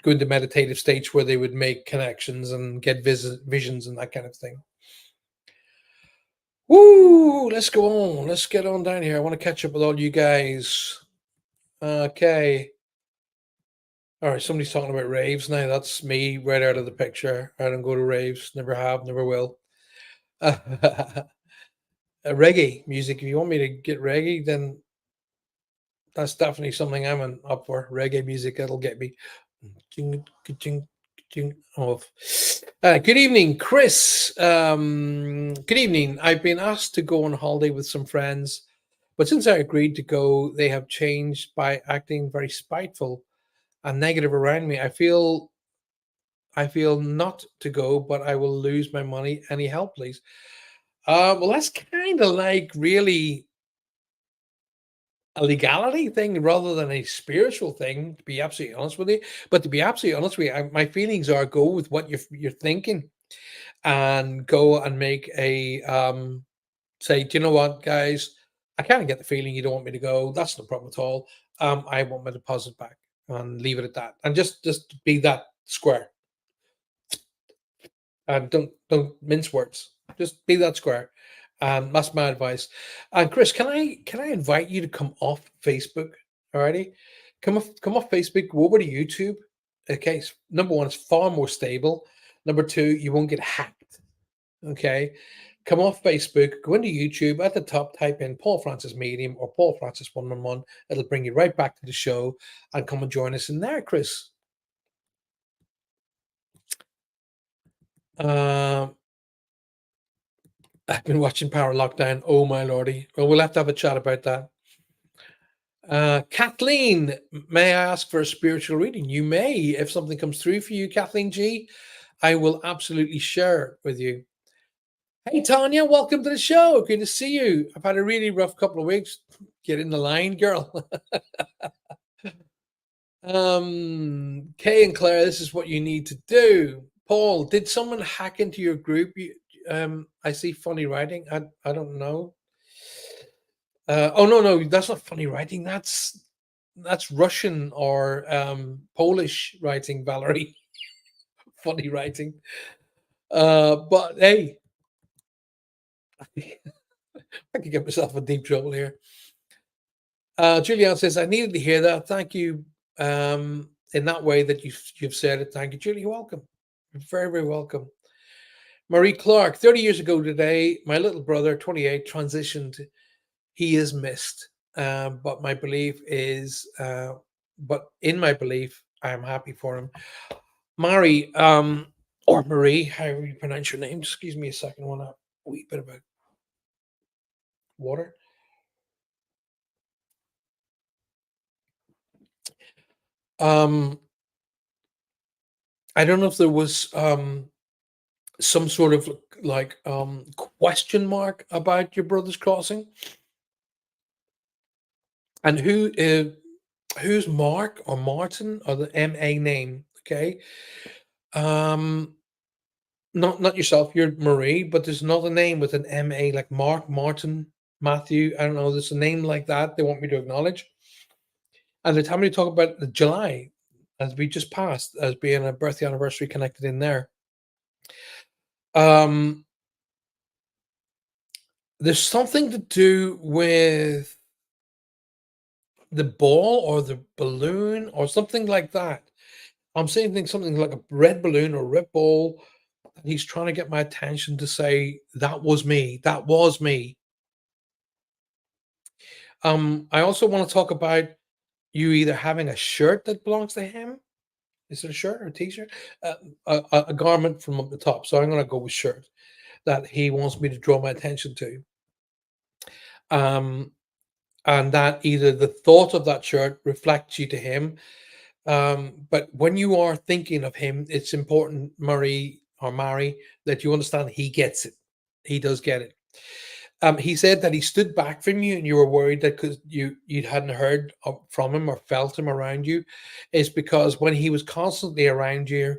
go into meditative states where they would make connections and get visions and that kind of thing. Woo! Let's go on. Let's get on down here. I want to catch up with all you guys. Okay. All right. Somebody's talking about raves now. That's me right out of the picture. I don't go to raves. Never have. Never will. Reggae music. If you want me to get reggae, then that's definitely something I'm up for. Reggae music. That'll get me. Switching off. Good evening, Chris. Good evening. I've been asked to go on holiday with some friends, but since I agreed to go, they have changed by acting very spiteful and negative around me. I feel not to go, but I will lose my money. Any help, please? Well, that's kind of like really a legality thing rather than a spiritual thing. To be absolutely honest with you, but to be absolutely honest with you, my feelings are go with what you're thinking, and go and make a say, do you know what, guys? I kind of get the feeling you don't want me to go. That's no problem at all. I want my deposit back, and leave it at that, and just be that square, and don't mince words. Just be that square. That's my advice. And Chris, can I invite you to come off Facebook? Alrighty, come off Facebook. Go over to YouTube. Okay, number one, it's far more stable. Number two, you won't get hacked. Okay, come off Facebook, go into YouTube. At the top, type in Paul Francis Medium or Paul Francis 111. It'll bring you right back to the show, and come and join us in there, Chris. Um, I've been watching Power Lockdown. Oh my lordy. Well, we'll have to have a chat about that. Kathleen, may I ask for a spiritual reading? You may, if something comes through for you, Kathleen G. I will absolutely share it with you. Hey, Tanya, welcome to the show. Good to see you. I've had a really rough couple of weeks. Get in the line, girl. Kay and Claire, this is what you need to do. Paul, did someone hack into your group? I see funny writing. I don't know. Oh no, that's not funny writing. That's Russian or Polish writing, Valerie. Funny writing. But hey, I could get myself in deep trouble here. Julianne says, I needed to hear that. Thank you. In that way that you've said it. Thank you, Julie. You're welcome. You're very, very welcome. Marie Clark, 30 years ago today, my little brother, 28, transitioned. He is missed. But my belief is, but in my belief, I am happy for him. Mary, or Marie, however you pronounce your name. Just give me a second. I want a wee bit about water. Um, I don't know if there was some sort of like question mark about your brother's crossing, and who's Mark or Martin or the MA name. Okay. Um, not yourself, you're Marie, but there's another name with an MA like Mark, Martin, Matthew. I don't know. There's a name like that they want me to acknowledge. And they're telling me to talk about the July as we just passed as being a birthday anniversary connected in there. Um, there's something to do with the ball or the balloon or something like that. I'm saying things something like a red balloon or red ball. He's trying to get my attention to say that was me. That was me. I also want to talk about you either having a shirt that belongs to him. Is it a shirt or a t-shirt? A garment from up the top. So I'm going to go with shirt that he wants me to draw my attention to. Um, and that either the thought of that shirt reflects you to him. But when you are thinking of him, it's important, Murray or Mary, that you understand he gets it. He does get it. He said that he stood back from you and you were worried that because you hadn't heard from him or felt him around you, is because when he was constantly around you,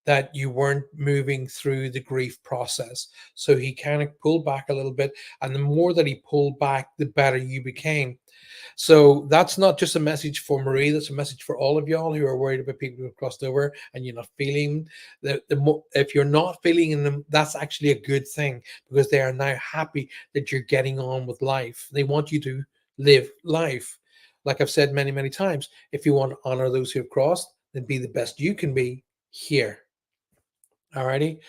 that you weren't moving through the grief process. So he kind of pulled back a little bit, and the more that he pulled back, the better you became. So that's not just a message for Marie, that's a message for all of y'all who are worried about people who have crossed over and you're not feeling if you're not feeling them, that's actually a good thing because they are now happy that you're getting on with life. They want you to live life. Like I've said many, many times, if you want to honor those who have crossed, then be the best you can be here. Alrighty.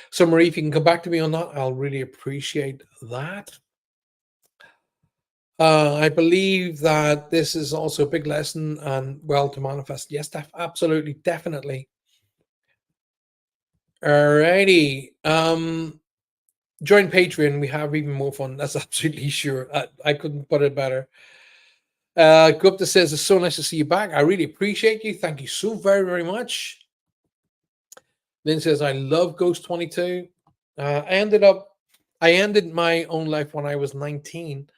So Marie, if you can come back to me on that, I'll really appreciate that. I believe that this is also a big lesson and well to manifest. Yes, absolutely, definitely. Alrighty. Join Patreon. We have even more fun. That's absolutely sure. I couldn't put it better. Gupta says it's so nice to see you back. I really appreciate you. Thank you so very, very much. Lynn says I love Ghost 22. I ended my own life when I was 19,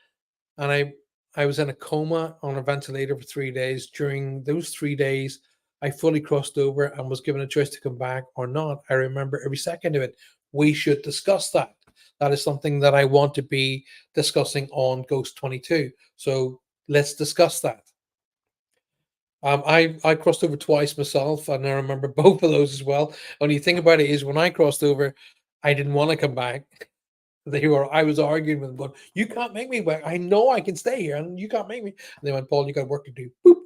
and I was in a coma on a ventilator for 3 days. During those 3 days, I fully crossed over and was given a choice to come back or not. I remember every second of it. We should discuss that. That is something that I want to be discussing on Ghost 22. So let's discuss that. I crossed over twice myself, and I remember both of those as well. When you think about it, is when I crossed over, I didn't want to come back. I was arguing with them, going, "You can't make me back. I know I can stay here, and you can't make me." And they went, "Paul, you got work to do." Boop,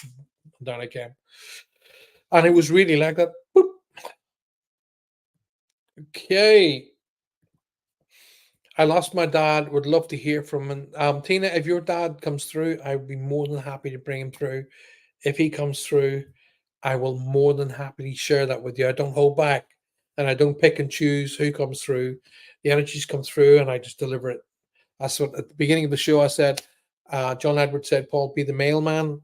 and down I came, and it was really like that. Boop. Okay, I lost my dad. Would love to hear from him. Tina, if your dad comes through, I would be more than happy to bring him through. If he comes through, I will more than happily share that with you. I don't hold back, and I don't pick and choose who comes through. The energies come through, and I just deliver it. That's what at the beginning of the show I said. John Edwards said, "Paul, be the mailman."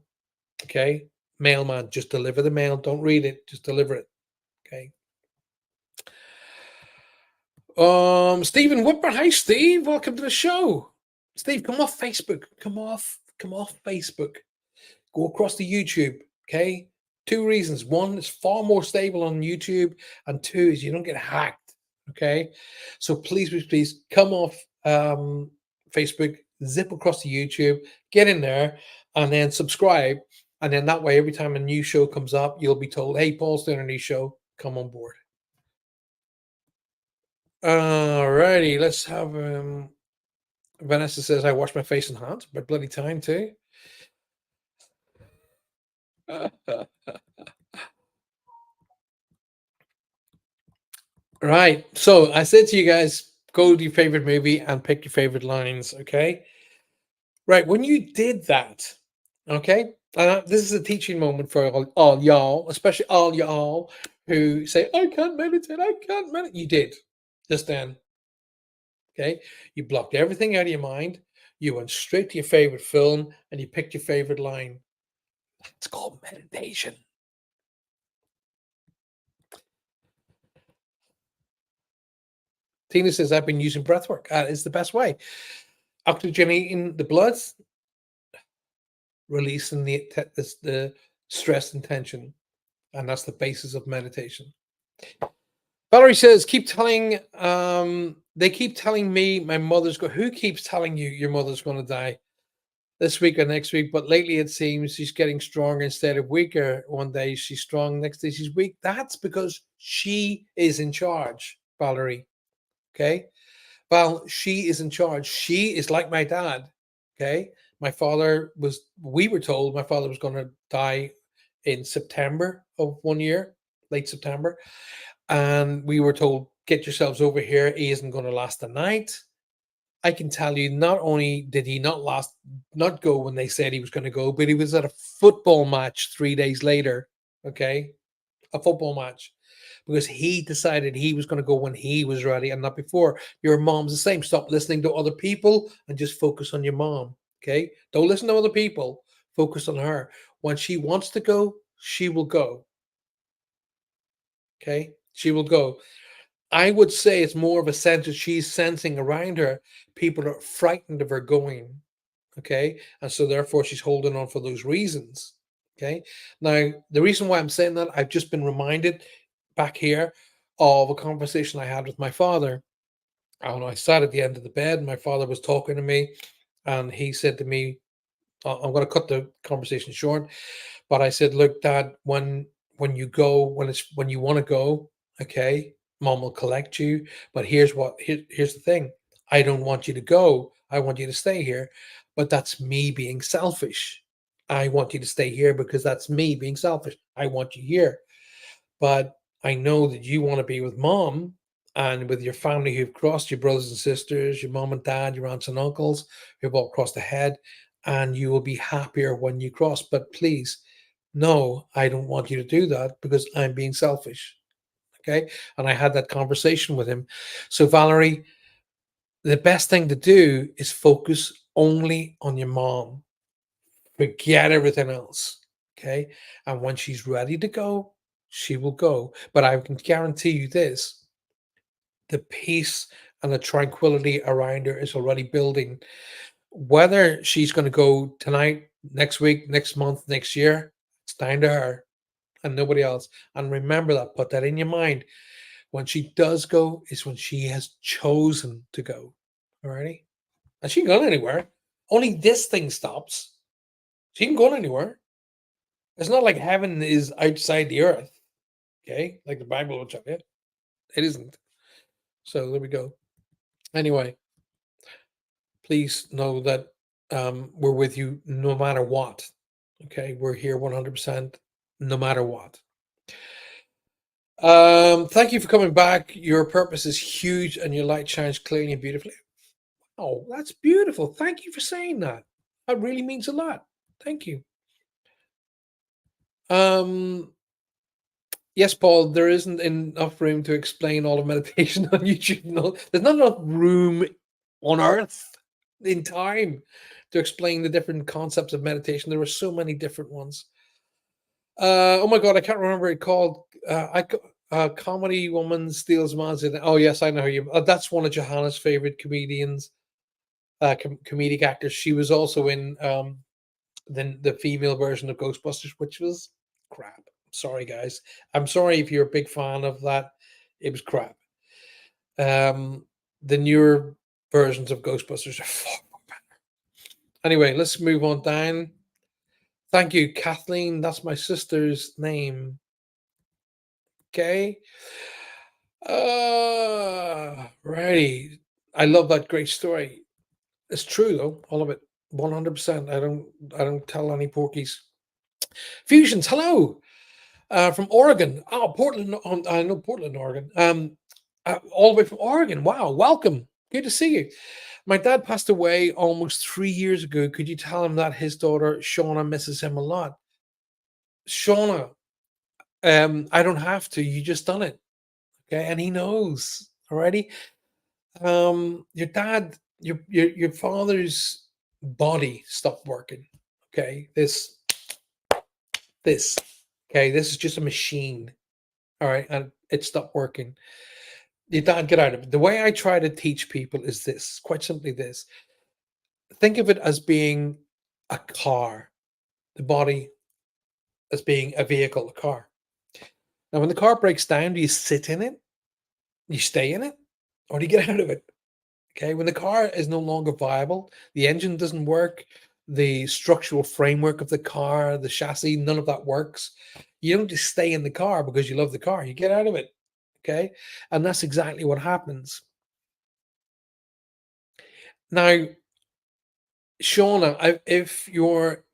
Okay, mailman, just deliver the mail. Don't read it, just deliver it. Okay. Stephen Whitmer. Hi, Steve. Welcome to the show. Steve, come off Facebook. Come off Facebook. Go across to YouTube. Okay. Two reasons. One, it's far more stable on YouTube, and two is you don't get hacked. Okay. So please come off Facebook, zip across to YouTube, get in there, and then subscribe. And then that way, every time a new show comes up, you'll be told, "Hey, Paul's doing a new show. Come on board." Alrighty, let's have Vanessa says I wash my face and hands by bloody time too. Right. So I said to you guys, go to your favorite movie and pick your favorite lines. Okay. Right. When you did that, okay, this is a teaching moment for all y'all, especially all y'all who say, I can't meditate. I can't meditate. You did just then. Okay. You blocked everything out of your mind. You went straight to your favorite film and you picked your favorite line. It's called meditation. Tina says, I've been using breath work. It's the best way. Oxygenating the blood, releasing the stress and tension. And that's the basis of meditation. Valerie says, they keep telling me my mother's who keeps telling you your mother's going to die this week or next week? But lately it seems she's getting stronger instead of weaker. One day she's strong, next day she's weak. That's because she is in charge, Valerie. Okay. Well, she is in charge. She is like my dad. Okay. We were told my father was going to die in September of one year, late September. And we were told, get yourselves over here. He isn't going to last the night. I can tell you, not only did he not go when they said he was going to go, but he was at a football match 3 days later. Okay. A football match because he decided he was going to go when he was ready and not before. Your mom's the same. Stop listening to other people and just focus on your mom. Okay. Don't listen to other people. Focus on her. When she wants to go, she will go. Okay. She will go. I would say it's more of a sense that she's sensing around her. People are frightened of her going. Okay. And so therefore she's holding on for those reasons. Okay. Now, the reason why I'm saying that, I've just been reminded back here of a conversation I had with my father. I sat at the end of the bed. My father was talking to me, and he said to me, I'm going to cut the conversation short, but I said, look, Dad, when you go, when you want to go, okay, Mom will collect you. But here's the thing. I don't want you to go. I want you to stay here. But that's me being selfish. I want you to stay here because that's me being selfish. I want you here. But I know that you want to be with Mom and with your family who've crossed, your brothers and sisters, your mom and dad, your aunts and uncles who've all crossed ahead, and you will be happier when you cross. But please, no, I don't want you to do that because I'm being selfish. Okay. And I had that conversation with him. So, Valerie, the best thing to do is focus only on your mom. Forget everything else. Okay. And when she's ready to go, she will go. But I can guarantee you this, the peace and the tranquility around her is already building. Whether she's going to go tonight, next week, next month, next year, it's down to her and nobody else. And remember that, put that in your mind. When she does go, is when she has chosen to go. Alrighty? And she ain't going anywhere. Only this thing stops. She ain't going anywhere. It's not like heaven is outside the earth. Okay? Like the Bible will tell you. It isn't. So there we go. Anyway, please know that we're with you no matter what. Okay? We're here 100% no matter what. Thank you for coming back. Your purpose is huge and your light shines clearly and beautifully. Oh, that's beautiful. Thank you for saying that. That really means a lot. Thank you. Um, yes, Paul, there isn't enough room to explain all of meditation on YouTube. No, there's not enough room on earth in time to explain the different concepts of meditation. There are so many different ones. Oh my god, I can't remember it called. Comedy woman steals man's. Oh yes, I know you. That's one of Johanna's favorite comedians, comedic actors. She was also in the female version of Ghostbusters, which was crap. Sorry, guys. I'm sorry if you're a big fan of that. It was crap. The newer versions of Ghostbusters are far more better. Anyway, let's move on down. Thank you, Kathleen. That's my sister's name. Okay. Righty. I love that great story. It's true though, all of it. 100%. I don't tell any porkies. Fusions, hello. From Oregon. Oh, Portland. I know Portland, Oregon. All the way from Oregon. Wow, welcome. Good to see you. My dad passed away almost 3 years ago. Could you tell him that his daughter Shauna misses him a lot? Shauna, I don't have to. You just done it. Okay, and he knows already. Your dad, your father's body stopped working. Okay, this. Okay, this is just a machine. All right, and it stopped working. Your dad, get out of it. The way I try to teach people is this, quite simply this. Think of it as being a car, the body as being a vehicle, a car. Now, when the car breaks down, do you sit in it? You stay in it? Or do you get out of it? Okay, when the car is no longer viable, the engine doesn't work, the structural framework of the car, the chassis, none of that works. You don't just stay in the car because you love the car, you get out of it. Okay, and that's exactly what happens. Now, Shauna,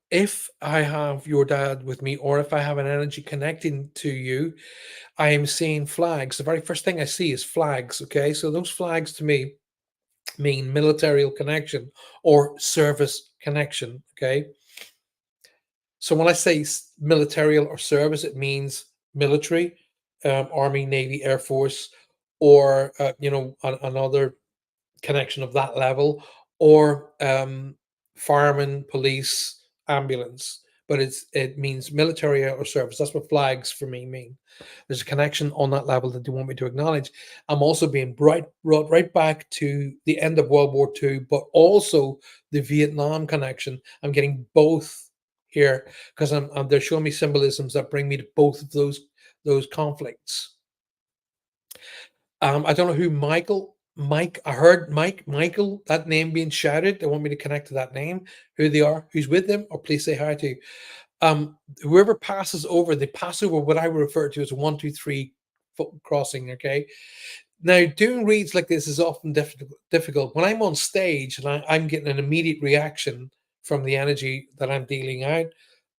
if I have your dad with me, or if I have an energy connecting to you, I am seeing flags. The very first thing I see is flags. Okay, so those flags to me mean military connection or service connection. Okay, so when I say military or service, it means military, Army, Navy, Air Force, or another connection of that level, or fireman, police, ambulance. But it means military or service. That's what flags for me mean. There's a connection on that level that they want me to acknowledge. I'm also being brought right back to the end of World War II, but also the Vietnam connection. I'm getting both here because they're showing me symbolisms that bring me to both of those conflicts. I don't know who Mike. I heard Michael, that name being shouted. They want me to connect to that name, who they are, who's with them, or please say hi to. Whoever passes over, they pass over what I would refer to as a 1, 2, 3 foot crossing. Okay. Now, doing reads like this is often difficult. When I'm on stage and I'm getting an immediate reaction from the energy that I'm dealing out.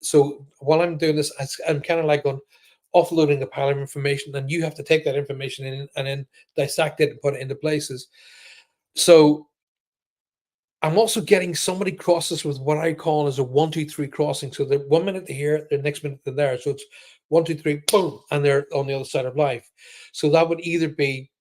So while I'm doing this, I'm kind of like offloading a pile of information, and you have to take that information in and then dissect it and put it into places. So I'm also getting somebody crosses with what I call as a 1, 2, 3 crossing. So they're 1 minute to here, the next minute to there. So it's one, two, three, boom, and they're on the other side of life. So that would either be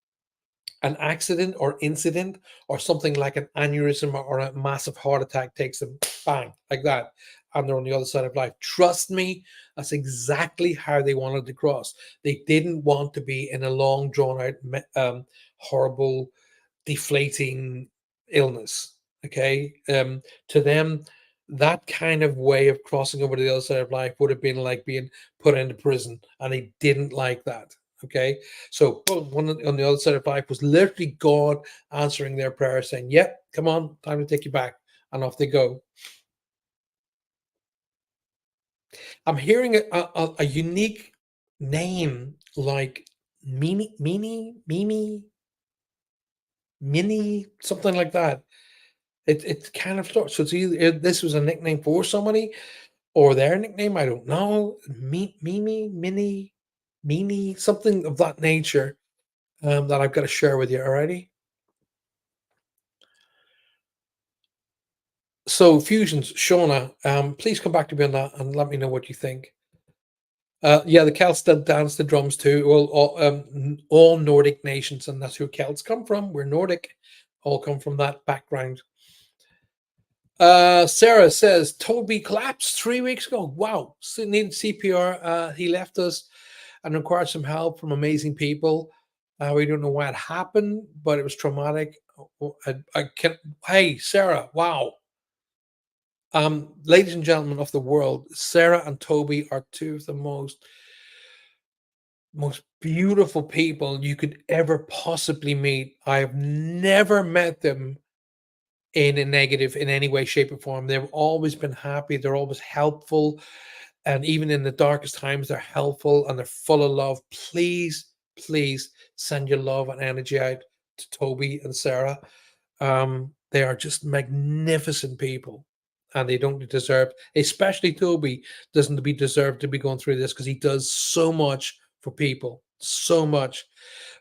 an accident or incident or something like an aneurysm or a massive heart attack takes them bang like that, and they're on the other side of life. Trust me, that's exactly how they wanted to cross. They didn't want to be in a long drawn out horrible deflating illness. Okay. To them, that kind of way of crossing over to the other side of life would have been like being put into prison, and they didn't like that. Okay. So one on the other side of life was literally God answering their prayer, saying, "Yep, come on, time to take you back." And off they go. I'm hearing a unique name like Mini, something like that. It kind of starts. So it's either this was a nickname for somebody or their nickname. I don't know. Mini, something of that nature. That I've got to share with you. Alrighty. So fusions, Shauna. Please come back to me on that and let me know what you think. Yeah, the Celts did dance the drums too. All Nordic nations, and that's who Celts come from. We're Nordic, all come from that background. Sarah says Toby collapsed 3 weeks ago. Wow, needed CPR. He left us and required some help from amazing people. We don't know why it happened, but it was traumatic. I can. Hey, Sarah. Wow. Ladies and gentlemen of the world, Sarah and Toby are two of the most beautiful people you could ever possibly meet. I have never met them in a negative in any way, shape, or form. They've always been happy. They're always helpful. And even in the darkest times, they're helpful and they're full of love. Please, please send your love and energy out to Toby and Sarah. They are just magnificent people. And they don't deserve, especially Toby, doesn't be deserved to be going through this because he does so much for people, so much.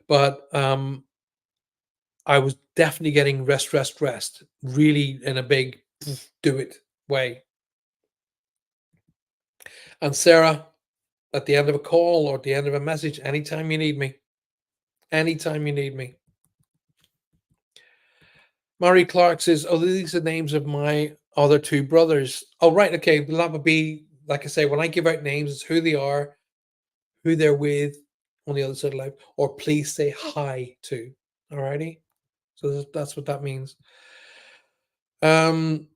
But I was definitely getting rest, rest, rest, really in a big do it way. And Sarah, at the end of a call or at the end of a message, anytime you need me, anytime you need me. Murray Clark says, "Oh, these are names of my other two brothers." Oh, right. Okay. Well, that would be, like I say, when I give out names, it's who they are, who they're with on the other side of life, or please say hi to. Alrighty. So that's what that means. Um,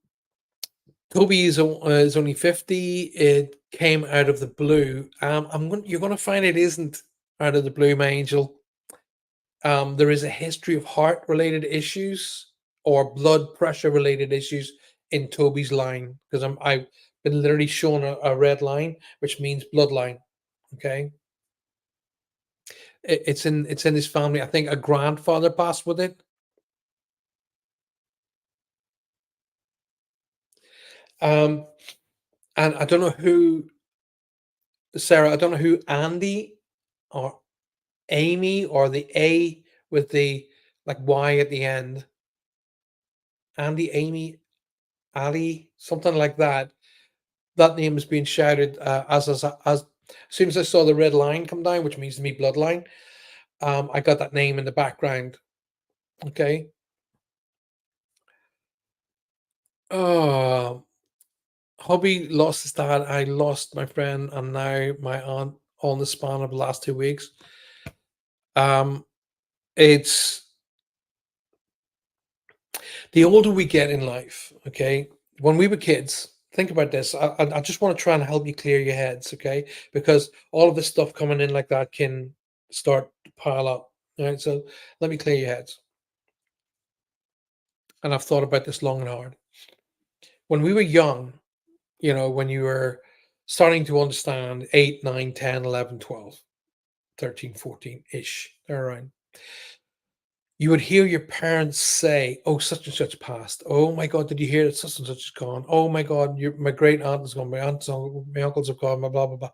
Toby is only 50. It came out of the blue. You're going to find it isn't out of the blue, my angel. There is a history of heart related issues or blood pressure related issues in Toby's line because I've been literally shown a red line, which means bloodline. Okay. It's in his family. I think a grandfather passed with it. Um, and I don't know who Sarah. I don't know who Andy or Amy or the A with the like Y at the end. Andy, Amy, Ali, something like that. That name is being shouted as soon as I saw the red line come down, which means to me bloodline. I got that name in the background. Okay. Oh, hubby lost his dad. I lost my friend, and now my aunt all in the span of the last 2 weeks. Um, it's the older we get in life. Okay, when we were kids, think about this. I just want to try and help you clear your heads. Okay, because all of this stuff coming in like that can start to pile up. All right, so let me clear your heads. And I've thought about this long and hard. When we were young, when you were starting to understand 8, 9, 10, 11, 12, 13, 14 ish, around, you would hear your parents say, "Oh, such and such passed. Oh my God, did you hear that such and such is gone? Oh my God, my great aunt is gone. My uncles have gone. Blah blah blah."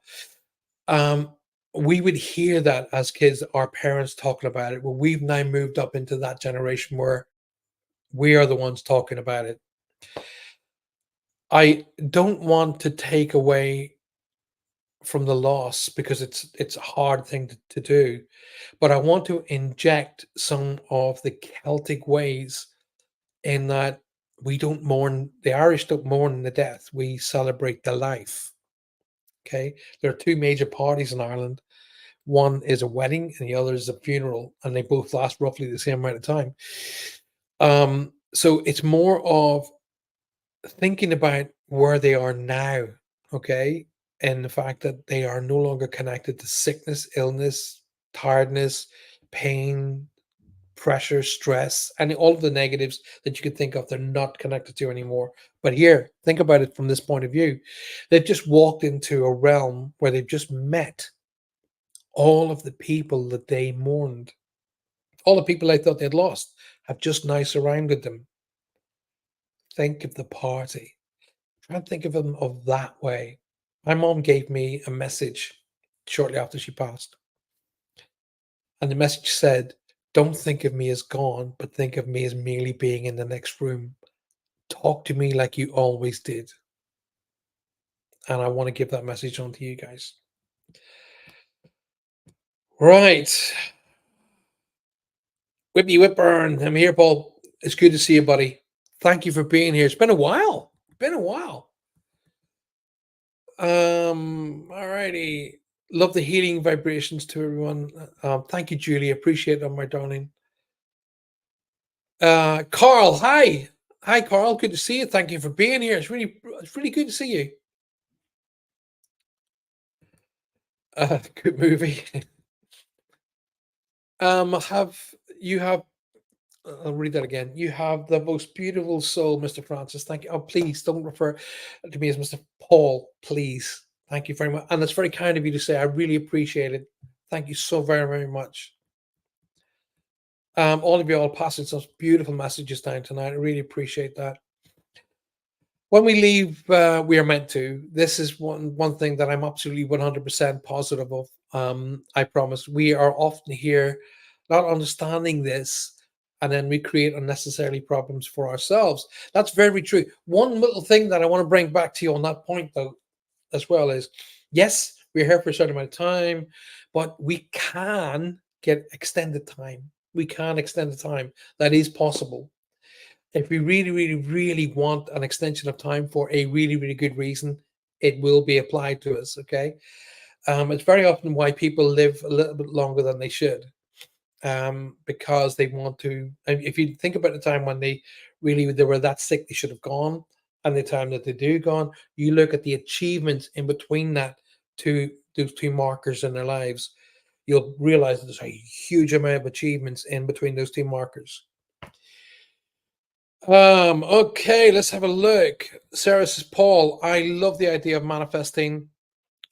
Um, we would hear that as kids, our parents talking about it. Well, we've now moved up into that generation where we are the ones talking about it. I don't want to take away from the loss because it's a hard thing to do. But I want to inject some of the Celtic ways in that we don't mourn, the Irish don't mourn the death, we celebrate the life. Okay. There are two major parties in Ireland. One is a wedding and the other is a funeral, and they both last roughly the same amount of time. So it's more of thinking about where they are now, okay? And the fact that they are no longer connected to sickness, illness, tiredness, pain, pressure, stress, and all of the negatives that you could think of, they're not connected to anymore. But here, think about it from this point of view. They've just walked into a realm where they've just met all of the people that they mourned. All the people they thought they'd lost have just now surrounded them. Think of the party. Try and think of them of that way. My mom gave me a message shortly after she passed. And the message said, "Don't think of me as gone, but think of me as merely being in the next room. Talk to me like you always did." And I want to give that message on to you guys. Right. Whippy Whipburn. I'm here, Paul. It's good to see you, buddy. Thank you for being here. It's been a while. Been a while. All righty. Love the healing vibrations to everyone. Thank you, Julie. Appreciate them, my darling. Carl, hi. Hi, Carl. Good to see you. Thank you for being here. It's really good to see you. Good movie. Have you have I'll read that again. You have the most beautiful soul, Mr. Francis. Thank you. Oh, please don't refer to me as Mr. Paul, please. Thank you very much. And that's very kind of you to say. I really appreciate it. Thank you so very, very much. All of you all passing some beautiful messages down tonight. I really appreciate that. When we leave, we are meant to. This is one thing that I'm absolutely 100% positive of. I promise. We are often here not understanding this, and then we create unnecessarily problems for ourselves. That's very true. One little thing that I want to bring back to you on that point, though, as well, is yes, we're here for a certain amount of time, but we can get extended time. We can extend the time. That is possible if we really, really, really want an extension of time for a really, really good reason, it will be applied to us. Okay. It's very often why people live a little bit longer than they should, because they want to. And if you think about the time when they were that sick, they should have gone, and the time that they do gone, you look at the achievements in between those two markers in their lives, you'll realize that there's a huge amount of achievements in between those two markers. Okay, let's have a look. Sarah says, Paul, I love the idea of manifesting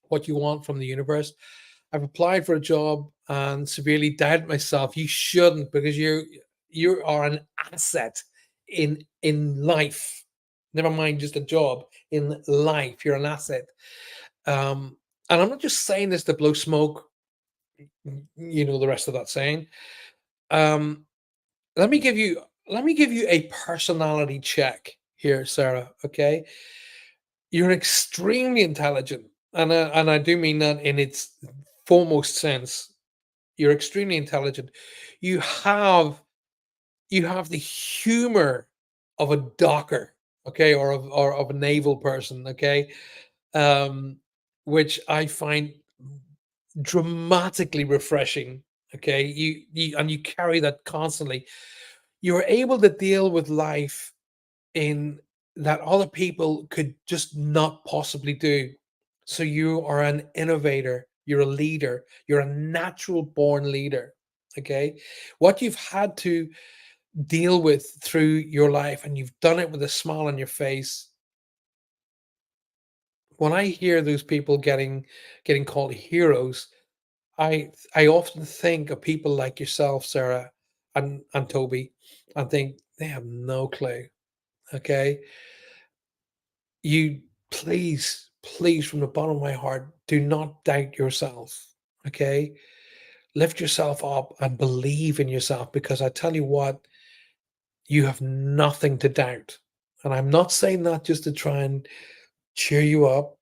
what you want from the universe. I've applied for a job and severely doubted myself. You shouldn't, because you are an asset in life. Never mind just a job. In life, you're an asset. And I'm not just saying this to blow smoke, you know the rest of that saying. Um, let me give you a personality check here, Sarah. Okay, you're extremely intelligent, and I do mean that in its foremost sense. You're extremely intelligent. You have the humor of a docker, okay, or of a naval person, okay, um, which I find dramatically refreshing. Okay, you carry that constantly. You're able to deal with life in that other people could just not possibly do. So you are an innovator, you're a leader, you're a natural born leader. Okay. What you've had to deal with through your life, and you've done it with a smile on your face. When I hear those people getting called heroes, I often think of people like yourself, Sarah, and Toby, and think they have no clue. Okay. You please, from the bottom of my heart, do not doubt yourself. Okay. Lift yourself up and believe in yourself, because I tell you what, you have nothing to doubt. And I'm not saying that just to try and cheer you up.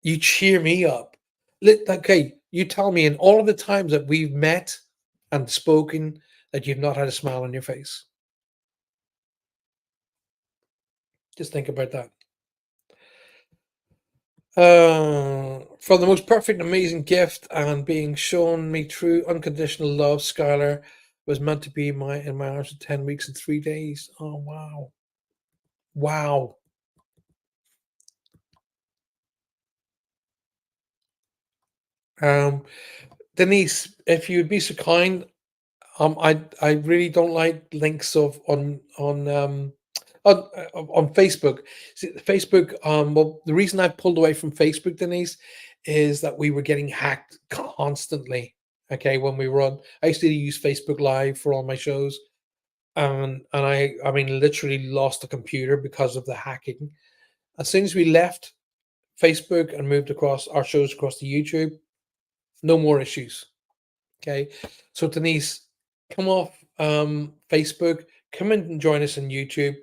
You cheer me up, Okay, you tell me in all of the times that we've met and spoken that you've not had a smile on your face. Just think about that. For the most perfect, amazing gift and being shown me true unconditional love, Skylar was meant to be my in my arms for 10 weeks and 3 days. Oh wow, wow. Um, Denise, if you'd be so kind, I really don't like links of on Facebook. See, Facebook. Well, the reason I pulled away from Facebook, Denise, is that we were getting hacked constantly. Okay, when we were on, I used to use Facebook Live for all my shows, and I mean, literally lost the computer because of the hacking. As soon as we left Facebook and moved across our shows across to YouTube, no more issues. Okay. So Denise, come off Facebook, come in and join us on YouTube,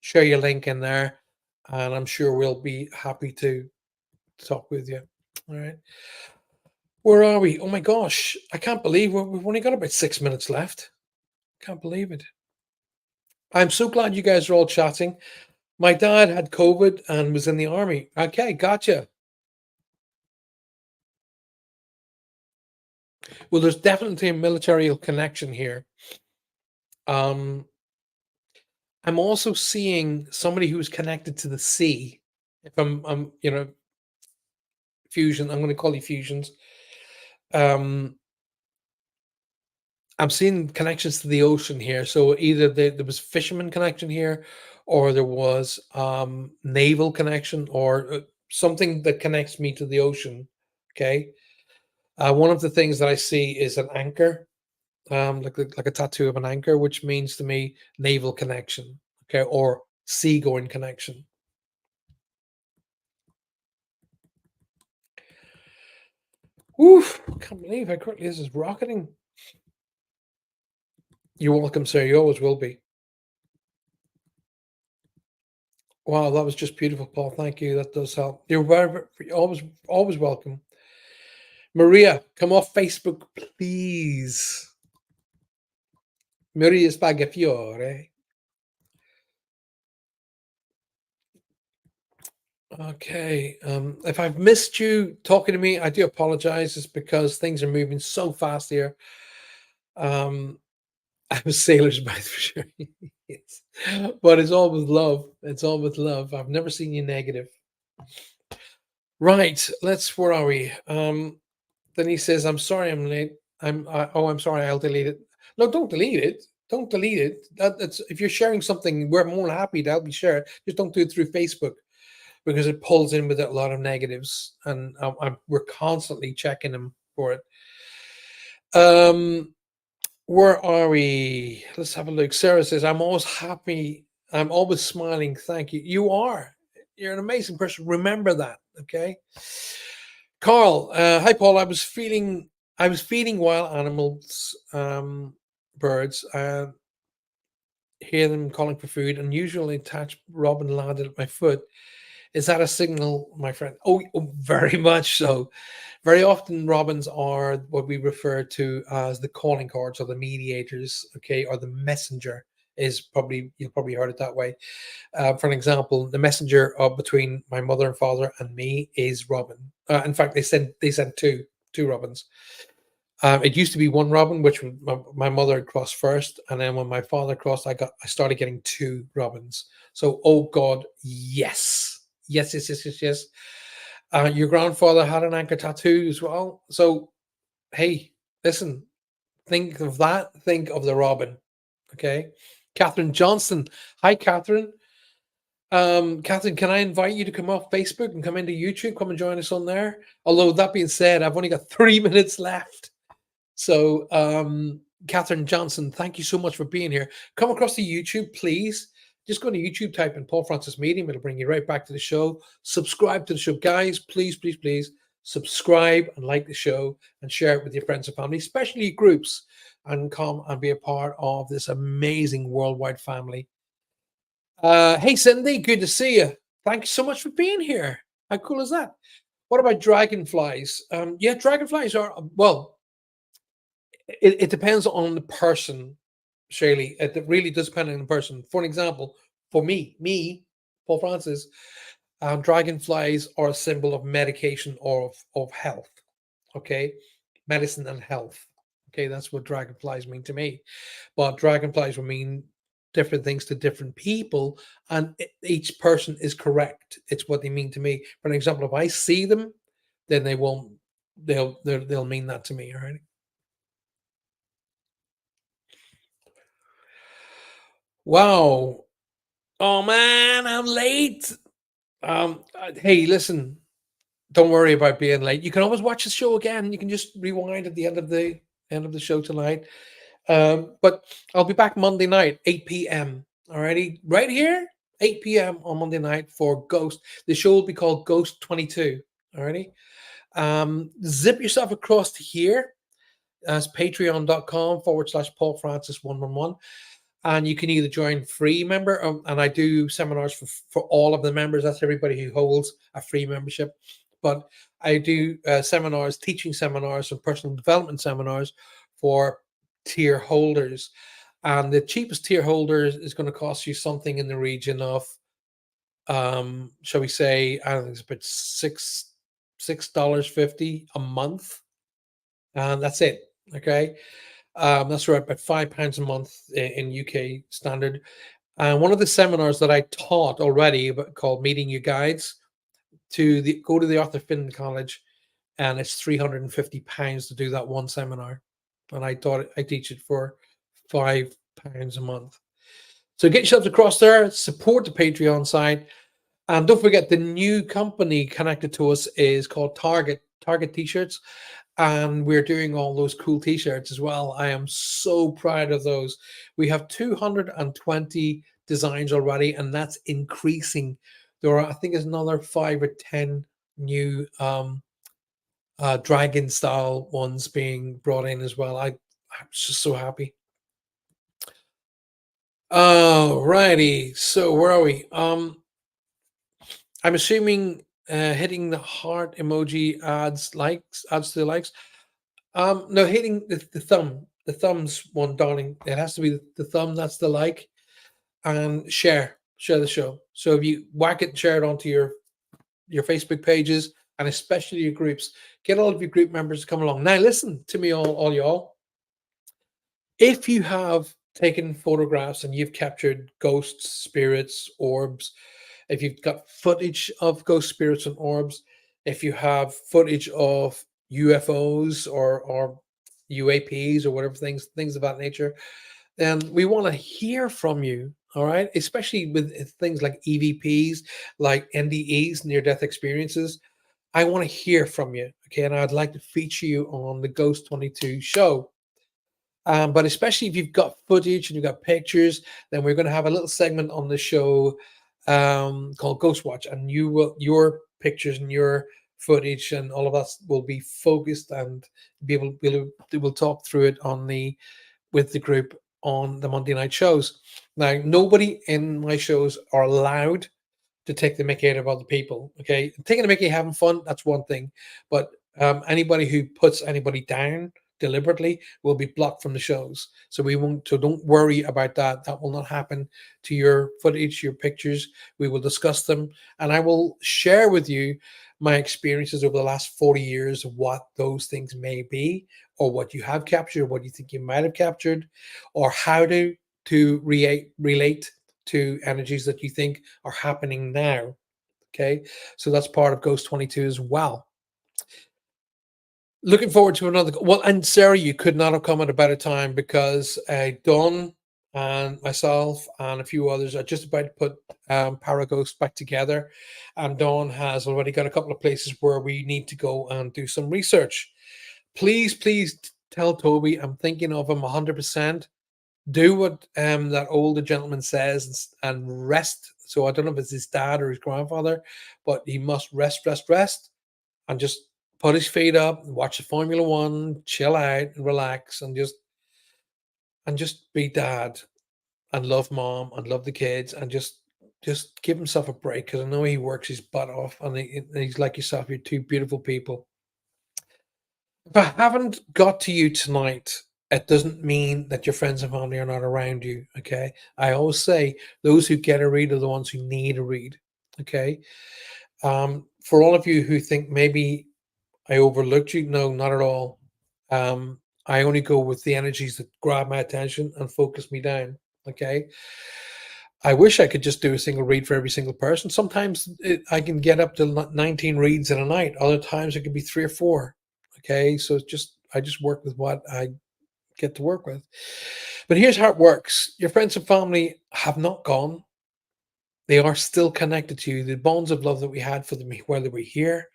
share your link in there, and I'm sure we'll be happy to talk with you. All right. Where are we? Oh my gosh. I can't believe we've only got about 6 minutes left. Can't believe it. I'm so glad you guys are all chatting. My dad had COVID and was in the army. Okay, gotcha. Well, there's definitely a military connection here. Um, I'm also seeing somebody who's connected to the sea. If I'm fusion, I'm going to call you fusions. Um, I'm seeing connections to the ocean here. So either there was fisherman connection here, or there was naval connection, or something that connects me to the ocean. Okay. One of the things that I see is an anchor, like a tattoo of an anchor, which means to me naval connection. Okay, or seagoing connection. Oof! Can't believe how quickly this is rocketing. You're welcome, sir. You always will be. Wow, that was just beautiful, Paul. Thank you. That does help. You're always welcome. Maria, come off Facebook, please. Maria Spagafiore. Okay. If I've missed you talking to me, I do apologize. It's because things are moving so fast here. Um, I'm a sailor's mind for sure. Yes. But it's all with love. It's all with love. I've never seen you negative. Right. Where are we? Then he says, I'm sorry I'm late. I'm sorry, I'll delete it. No, don't delete it. Don't delete it. That's if you're sharing something, we're more than happy to help you share it. Just don't do it through Facebook because it pulls in with a lot of negatives, and we're constantly checking them for it. Where are we? Let's have a look. Sarah says, I'm always happy. I'm always smiling. Thank you. You are. You're an amazing person. Remember that. Okay. Carl, hi Paul. I was feeding wild animals, birds. Hear them calling for food. Unusually attached robin landed at my foot. Is that a signal, my friend? Oh, very much so. Very often, robins are what we refer to as the calling cards or the mediators, okay, or the messenger is probably you'll probably heard it that way. For an example, the messenger of between my mother and father and me is Robin. In fact, they sent two Robins. It used to be one Robin, which my mother had crossed first, and then when my father crossed, I started getting two Robins. So, oh God, yes, yes, yes, yes, yes, yes. Your grandfather had an anchor tattoo as well. So, hey, listen, think of that. Think of the Robin. Okay, Catherine Johnson. Hi, Catherine. Catherine, can I invite you to come off Facebook and come into YouTube? Come and join us on there. Although that being said, I've only got 3 minutes left. So, Catherine Johnson, thank you so much for being here. Come across to YouTube, please. Just go to YouTube, type in Paul Francis Medium. It'll bring you right back to the show. Subscribe to the show. Guys, please, please, please subscribe and like the show and share it with your friends and family, especially groups, and come and be a part of this amazing worldwide family. Hey, Cindy, good to see you. Thank you so much for being here. How cool is that? What about dragonflies? Yeah, dragonflies are well. It depends on the person, Shaylee. It really does depend on the person. For an example, for me, Paul Francis, dragonflies are a symbol of medication or of health. Okay, medicine and health. Okay, that's what dragonflies mean to me. But dragonflies will mean different things to different people, and each person is correct. It's what they mean to me. For an example, if I see them, then they won't. They'll mean that to me. All right. Wow. Oh man, I'm late. Hey, listen. Don't worry about being late. You can always watch the show again. You can just rewind at the end of the show tonight. But I'll be back Monday night, 8 p.m. Alrighty, right here, 8 p.m. on Monday night for Ghost. The show will be called Ghost 22. Alrighty. Zip yourself across to here as patreon.com/ Paul Francis 111. And you can either join free member, and I do seminars for all of the members. That's everybody who holds a free membership. But I do seminars, teaching seminars, and personal development seminars for tier holders. And the cheapest tier holder is going to cost you something in the region of, shall we say, I don't think it's about $6.50 a month, and that's it. Okay, that's right, about £5 a month in UK standard. And one of the seminars that I taught already, called Meeting You Guides, go to the Arthur Finn College, and it's £350 to do that one seminar. And I teach it for £5 a month. So get yourselves across there, support the Patreon side, and don't forget the new company connected to us is called Target T-shirts, and we're doing all those cool T-shirts as well. I am so proud of those. We have 220 designs already, and that's increasing. There are, I think, there's another 5 or 10 new dragon style ones being brought in as well. I'm just so happy. Alrighty, so where are we? I'm assuming hitting the heart emoji adds to the likes. No, hitting the thumbs one, darling. It has to be the thumb. That's the like, and share the show. So if you whack it and share it onto your Facebook pages, and especially your groups, get all of your group members to come along. Now, listen to me, all y'all. If you have taken photographs and you've captured ghosts, spirits, orbs, if you've got footage of ghost spirits and orbs, if you have footage of UFOs or UAPs or whatever things of that nature, then we want to hear from you. All right, especially with things like EVPs, like NDEs, near death experiences. I want to hear from you. Okay, and I'd like to feature you on the Ghost 22 show. But especially if you've got footage and you've got pictures, then we're going to have a little segment on the show called Ghost Watch, and your pictures and your footage and all of that will be focused, and we'll talk through it with the group on the Monday night shows. Now, nobody in my shows are allowed to take the mickey out of other people. Okay, taking the mickey, having fun, that's one thing, but anybody who puts anybody down deliberately will be blocked from the shows. So we won't. So don't worry about that. That will not happen to your footage, your pictures. We will discuss them, and I will share with you my experiences over the last 40 years of what those things may be, or what you have captured, what you think you might have captured, or how to relate to energies that you think are happening now. Okay, so that's part of Ghost 22 as well. Looking forward to another. Well, and Sarah, you could not have come at a better time, because Dawn and myself and a few others are just about to put Paraghost back together, and Dawn has already got a couple of places where we need to go and do some research. Please tell Toby I'm thinking of him 100%. Do what that older gentleman says, and rest. So I don't know if it's his dad or his grandfather, but he must rest, and just put his feet up, watch the Formula One, chill out and relax, and just be dad, and love mom, and love the kids, and just just give himself a break, because I know he works his butt off, and he's like yourself. You're two beautiful people. If I haven't got to you tonight, it doesn't mean that your friends and family are not around you. Okay. I always say those who get a read are the ones who need a read. Okay. For all of you who think maybe I overlooked you, no, not at all. I only go with the energies that grab my attention and focus me down. Okay. I wish I could just do a single read for every single person. Sometimes I can get up to 19 reads in a night. Other times it could be three or four. Okay. So it's just, I just work with what I get to work with. But here's how it works: your friends and family have not gone, they are still connected to you. The bonds of love that we had for them, whether we're here,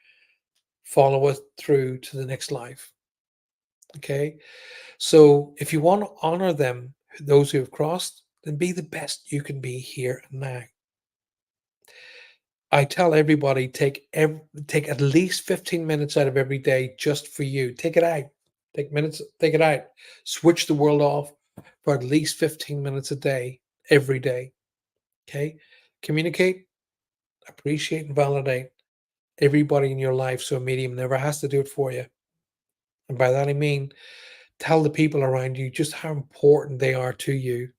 follow us through to the next life. Okay. So if you want to honor them, those who have crossed, then be the best you can be here and now. I tell everybody, take at least 15 minutes out of every day just for you. Take it out. Take minutes, take it out. Switch the world off for at least 15 minutes a day, every day. Okay? Communicate, appreciate, and validate everybody in your life so a medium never has to do it for you. And by that I mean tell the people around you just how important they are to you.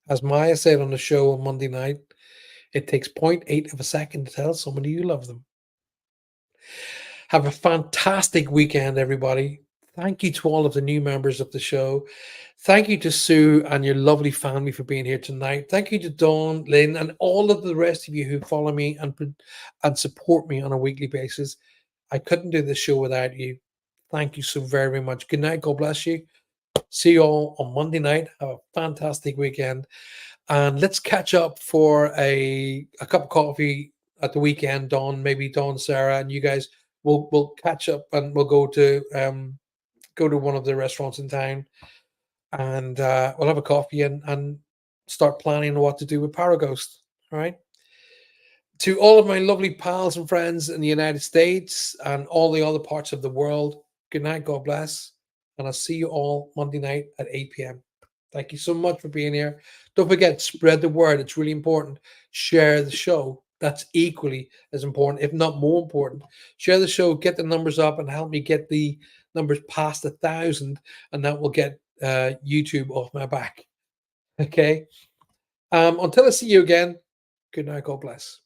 As Maya said on the show on Monday night, it takes point 0.8 of a second to tell somebody you love them. Have a fantastic weekend, everybody. Thank you to all of the new members of the show. Thank you to Sue and your lovely family for being here tonight. Thank you to Dawn, Lynn, and all of the rest of you who follow me and support me on a weekly basis. I couldn't do this show without you. Thank you so very, very much. Good night. God bless you. See you all on Monday night. Have a fantastic weekend. And let's catch up for a cup of coffee at the weekend, Dawn, maybe Dawn, Sarah, and you guys. We'll catch up and we'll go to one of the restaurants in town, and we'll have a coffee and start planning what to do with Paraghost. All right. To all of my lovely pals and friends in the United States and all the other parts of the world, good night, God bless, and I'll see you all Monday night at 8 p.m. Thank you so much for being here. Don't forget, spread the word. It's really important. Share the show. That's equally as important, if not more important. Share the show, get the numbers up, and help me get the numbers past 1,000, and that will get YouTube off my back. Okay. Until I see you again, good night. God bless.